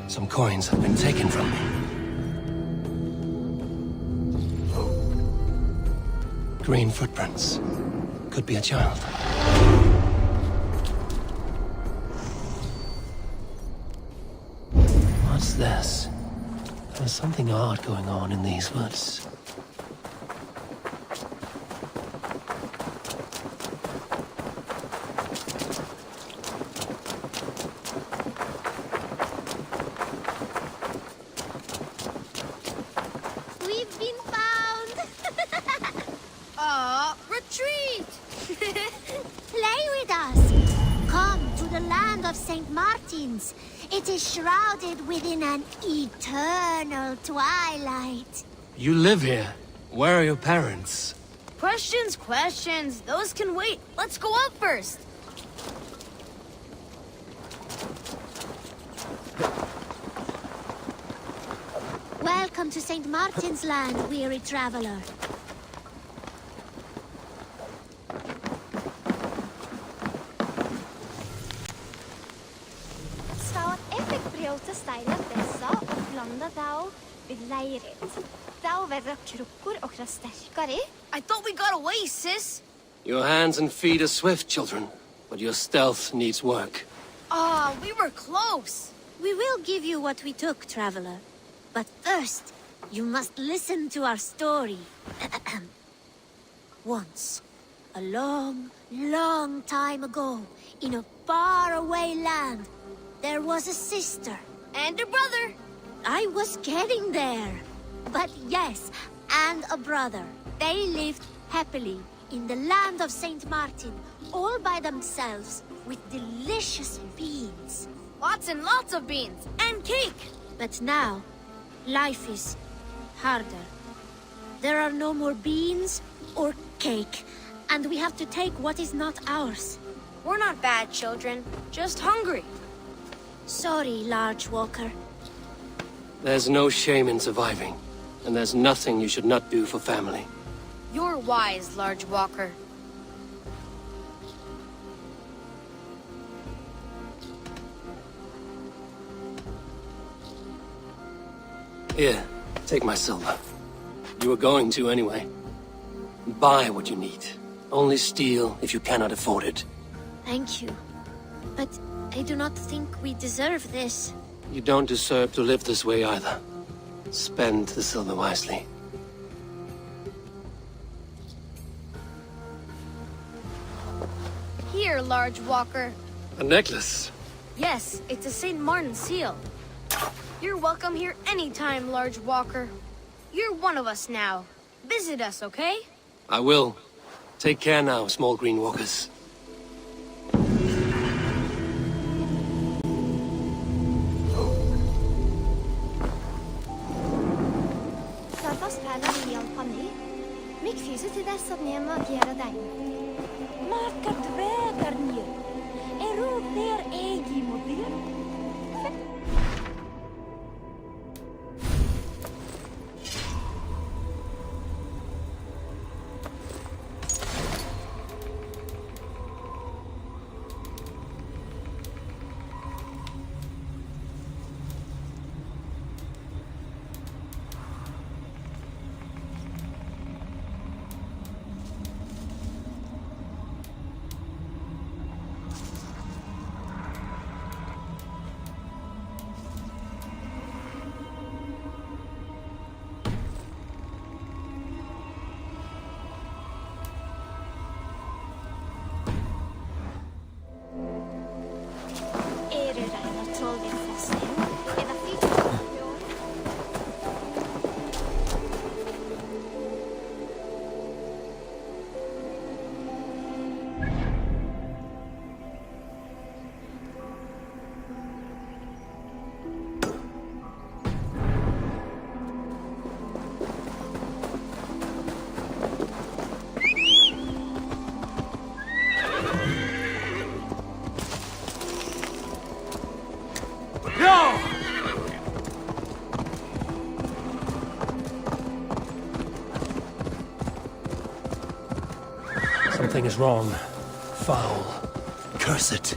Some coins have been taken from me. Green footprints. Could be a child. What's this? There's something odd going on in these woods. We've been found! Retreat! Play with us! Come to the land of St. Martin's. It is shrouded within an eternal twilight. You live here. Where are your parents? Questions. Those can wait. Let's go up first. Welcome to St. Martin's land, weary traveler. Sa efek brjóta stæla þessa og blanda þá við leirið. Þá verða krukkur okkar sterkari. I thought we got away, sis. Your hands and feet are swift, children, but your stealth needs work. We were close. We will give you what we took, traveler. But first, you must listen to our story. Once, a long, long time ago, in a faraway land, there was a sister. And a brother. I was getting there. But yes, and a brother. They lived happily in the land of St. Martin, all by themselves, with delicious beans. Lots and lots of beans. And cake. But now, life is harder. There are no more beans or cake, and we have to take what is not ours. We're not bad children, just hungry. Sorry, Large Walker. There's no shame in surviving, and there's nothing you should not do for family. You're wise, Large Walker. Here, take my silver. You were going to anyway. Buy what you need. Only steal if you cannot afford it. Thank you. But I do not think we deserve this. You don't deserve to live this way either. Spend the silver wisely. Here, Large Walker. A necklace. Yes, it's a St. Martin seal. You're welcome here anytime, Large Walker. You're one of us now. Visit us, okay? I will. Take care now, small green walkers. Sarfasperna real panni. Mikfyse til dess at ni magera deg. Marker dvegar ni. Eru der egi mobil? Something is wrong. Foul. Curse it.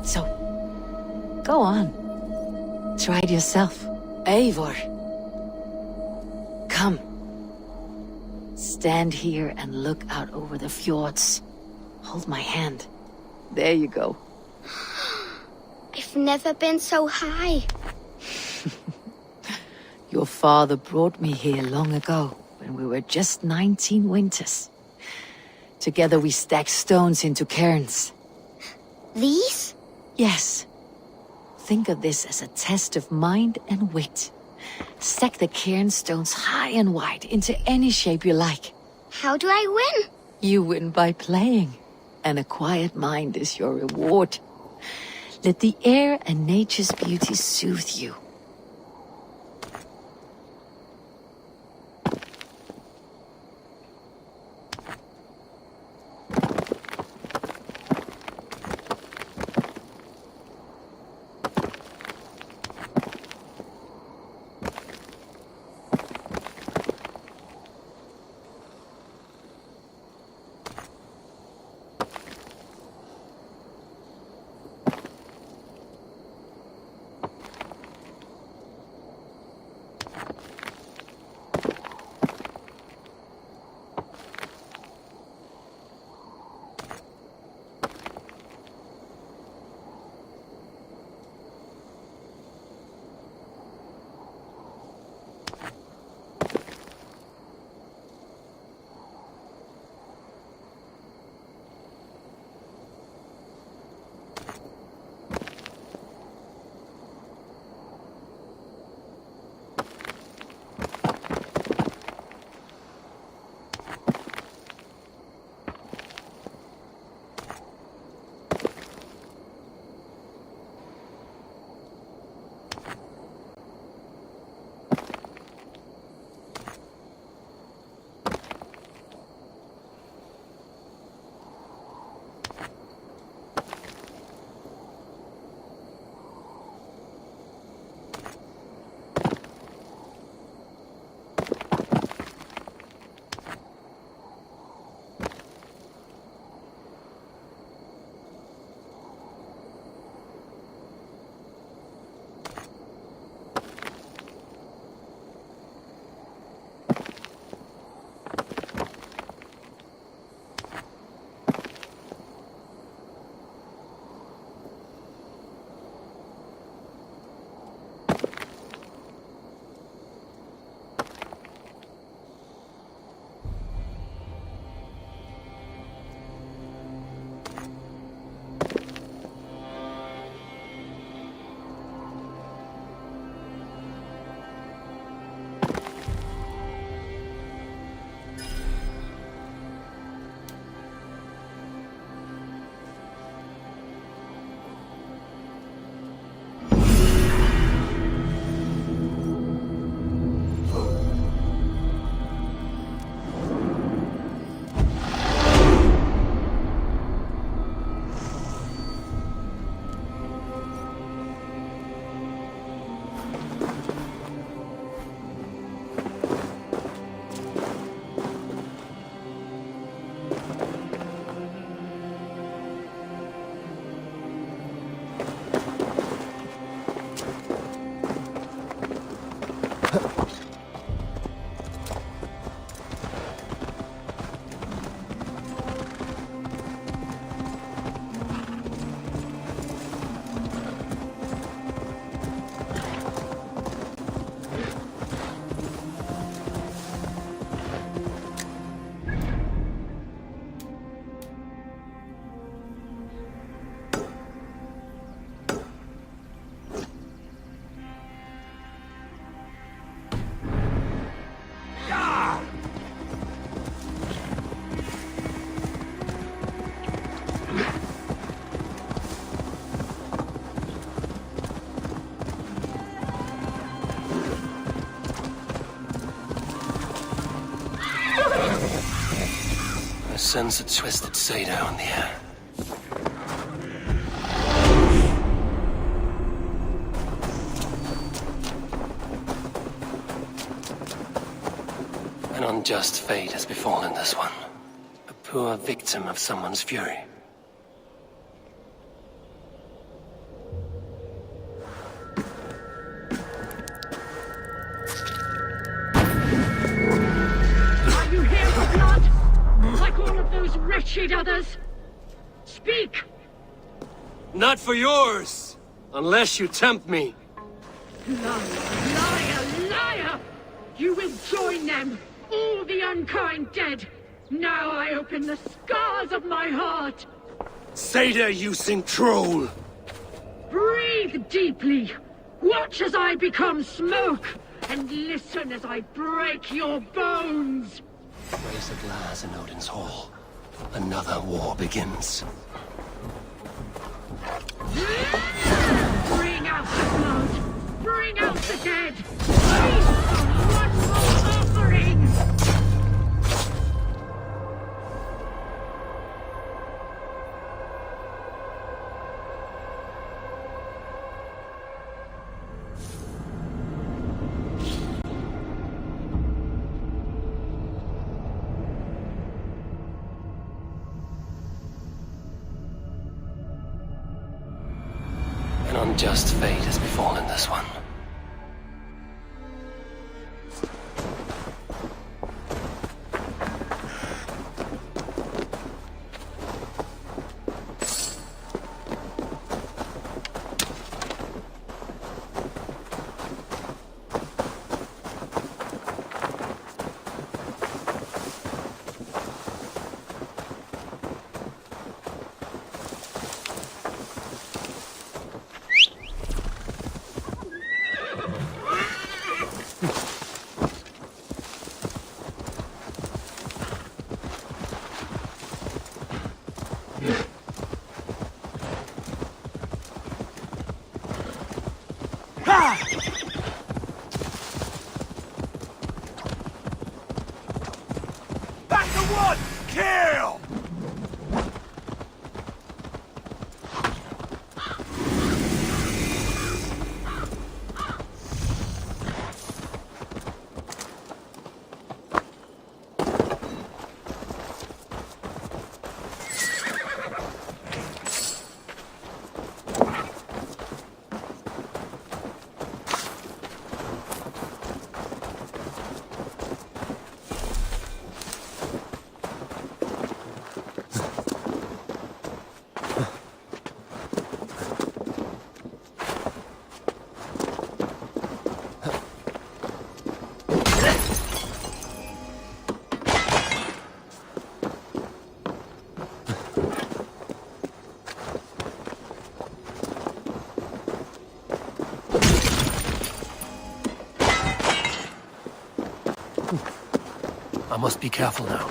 So, go on. Try it yourself. Eivor. Come. Stand here and look out over the fjords. Hold my hand. There you go. I've never been so high. Your father brought me here long ago, when we were just 19 winters. Together we stacked stones into cairns. These? Yes. Think of this as a test of mind and wit. Stack the cairn stones high and wide into any shape you like. How do I win? You win by playing, and a quiet mind is your reward. Let the air and nature's beauty soothe you. I sense a twisted Sado in the air. An unjust fate has befallen this one. A poor victim of someone's fury. Are you here for blood? Like all of those wretched others? Speak! Not for yours! Unless you tempt me. Liar, liar! You will join them, all the unkind dead. Now I open the scars of my heart. Sada using troll! Breathe deeply. Watch as I become smoke, and listen as I break your bones. Raise a glass in Odin's hall. Another war begins. Bring out the blood. Bring out the dead. Feast on one more offering. An unjust fate has befallen this one. Back to one! Kill! I must be careful now.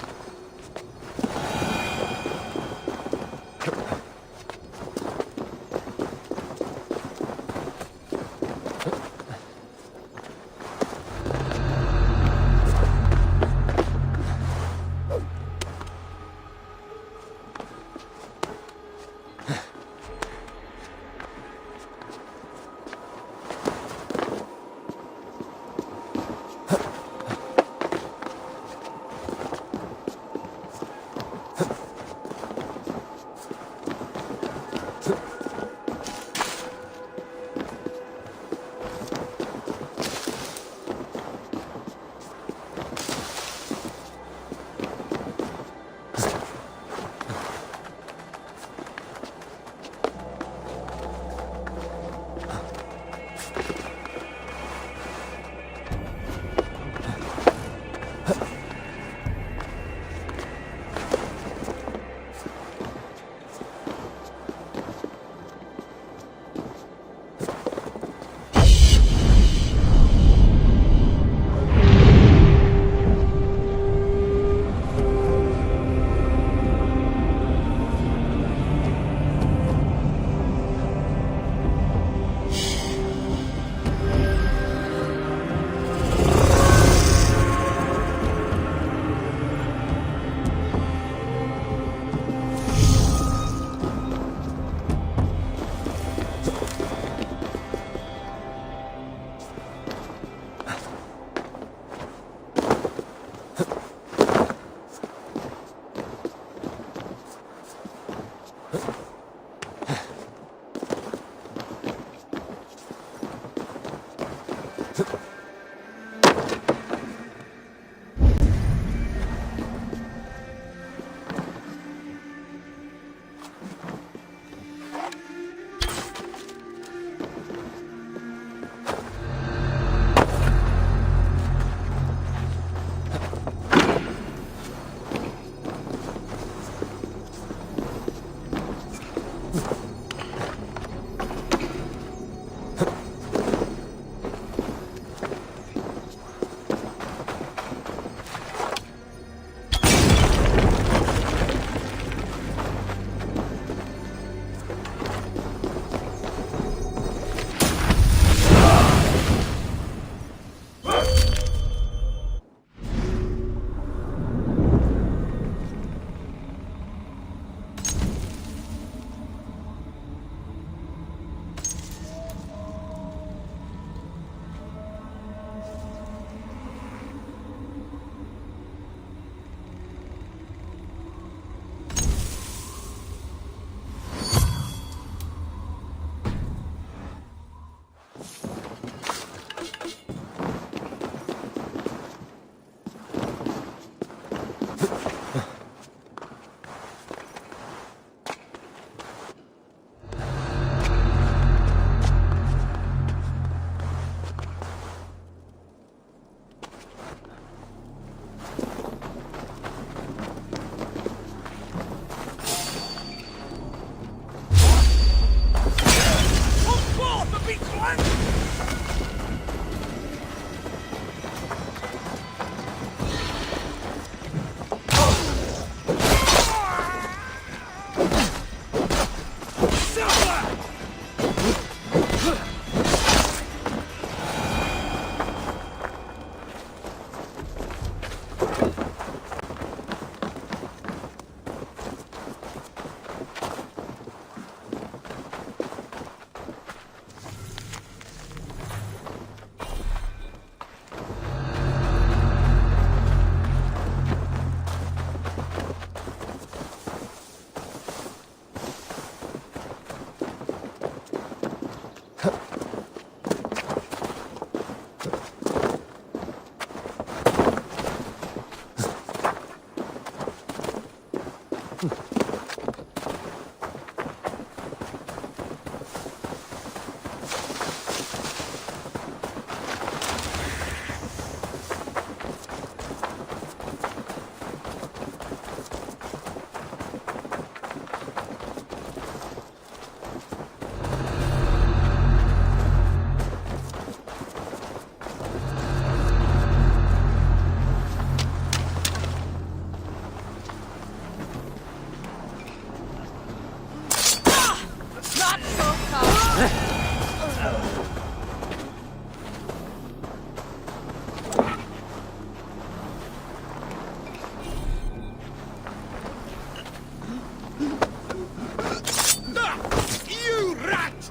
You rat!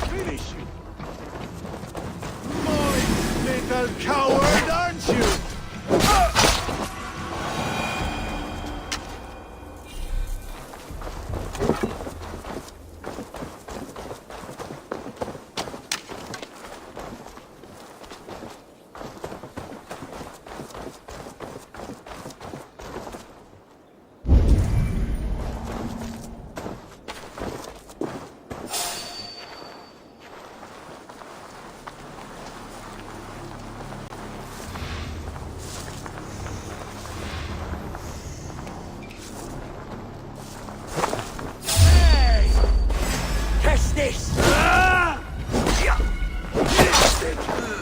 Finish you! My little coward, aren't you? This!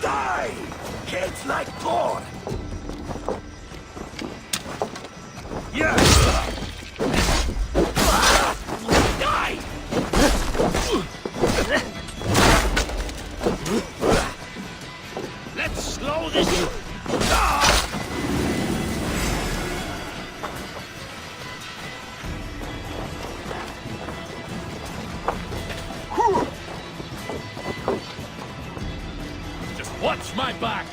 Die! Kids like porn! Yeah! Die! Let's slow this! Watch my back!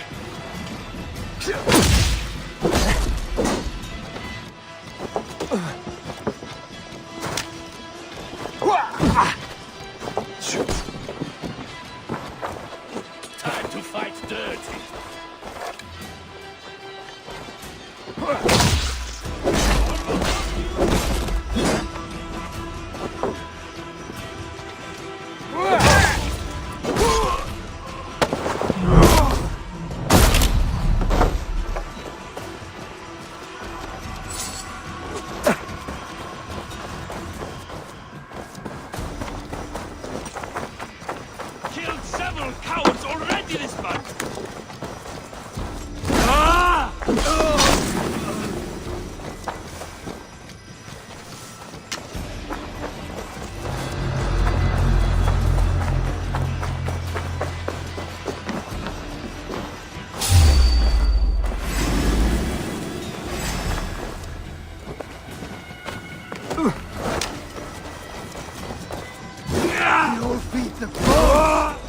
Time to fight dirty! Cowards already this month! You'll beat the foe!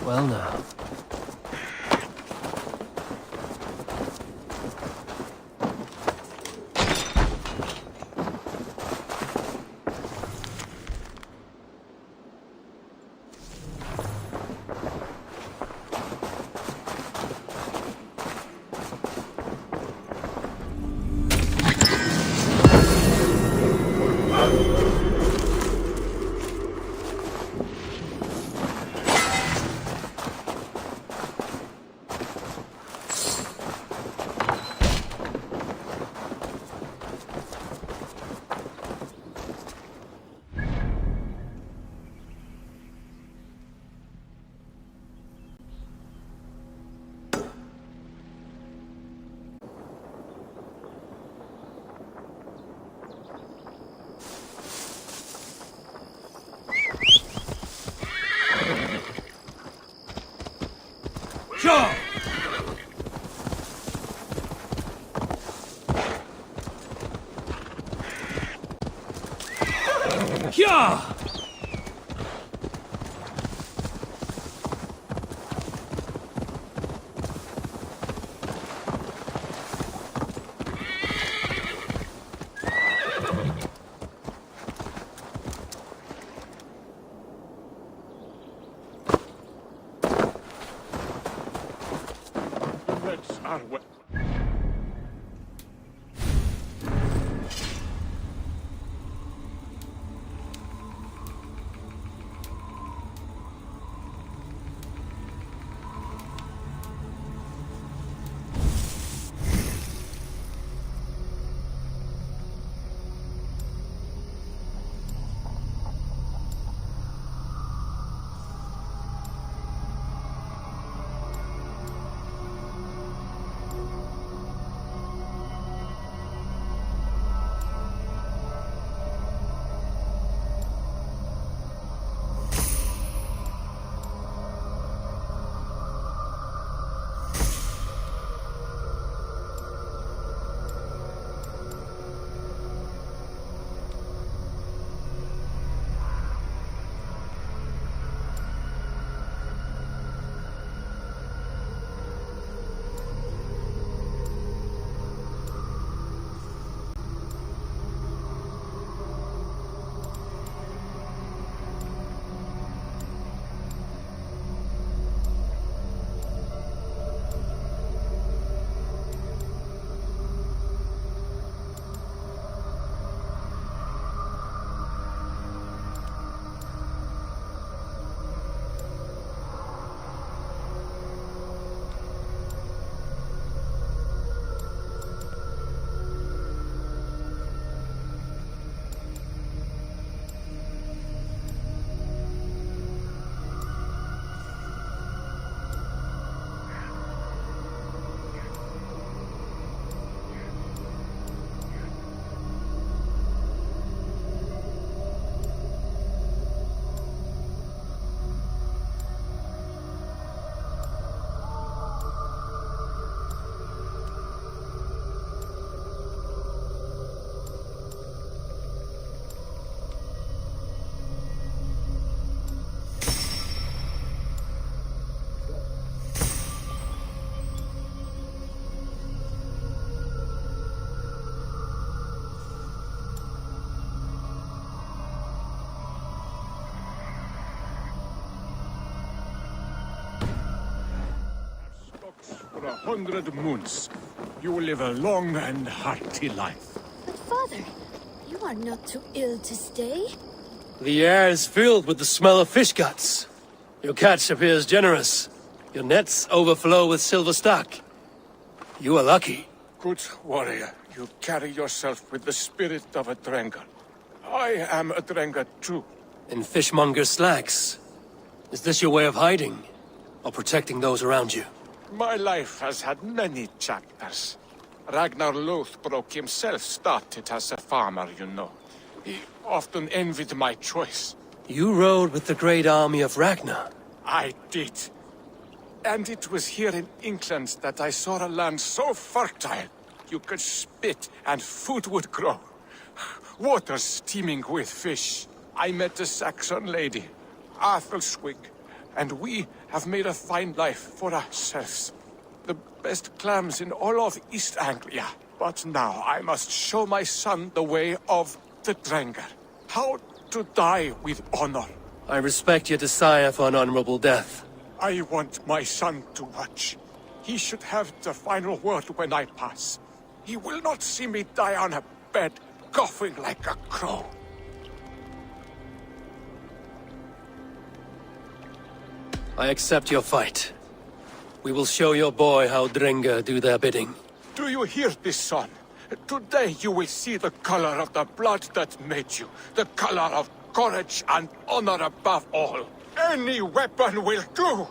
Well now. Hyah! Let's our way. For 100 moons, you will live a long and hearty life. But father, you are not too ill to stay. The air is filled with the smell of fish guts. Your catch appears generous. Your nets overflow with silver stock. You are lucky. Good warrior, you carry yourself with the spirit of a Drengar. I am a Drengar too. In fishmonger slacks. Is this your way of hiding? Or protecting those around you? My life has had many chapters. Ragnar Lothbrok himself started as a farmer, you know. He often envied my choice. You rode with the great army of Ragnar. I did. And it was here in England that I saw a land so fertile, you could spit and food would grow. Waters steaming with fish. I met a Saxon lady, Athelswig, and we have made a fine life for ourselves. The best clams in all of East Anglia. But now I must show my son the way of the Drengar. How to die with honor. I respect your desire for an honorable death. I want my son to watch. He should have the final word when I pass. He will not see me die on a bed, coughing like a crow. I accept your fight. We will show your boy how Drengar do their bidding. Do you hear this, son? Today you will see the color of the blood that made you. The color of courage and honor above all. Any weapon will do!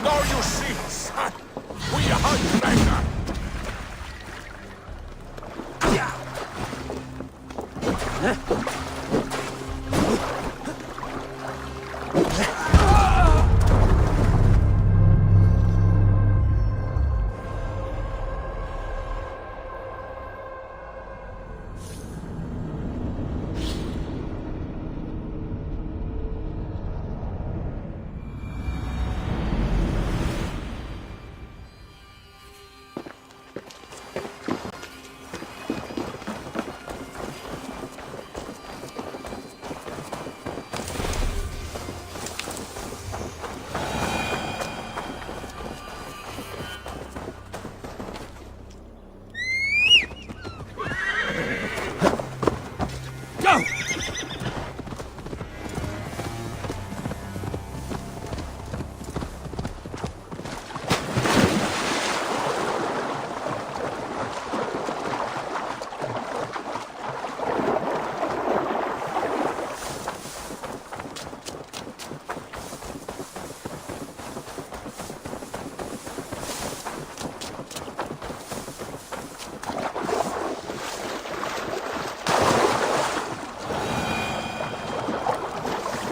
Now you see, son! We are Drengar!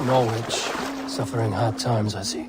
Norwich, suffering hard times, I see.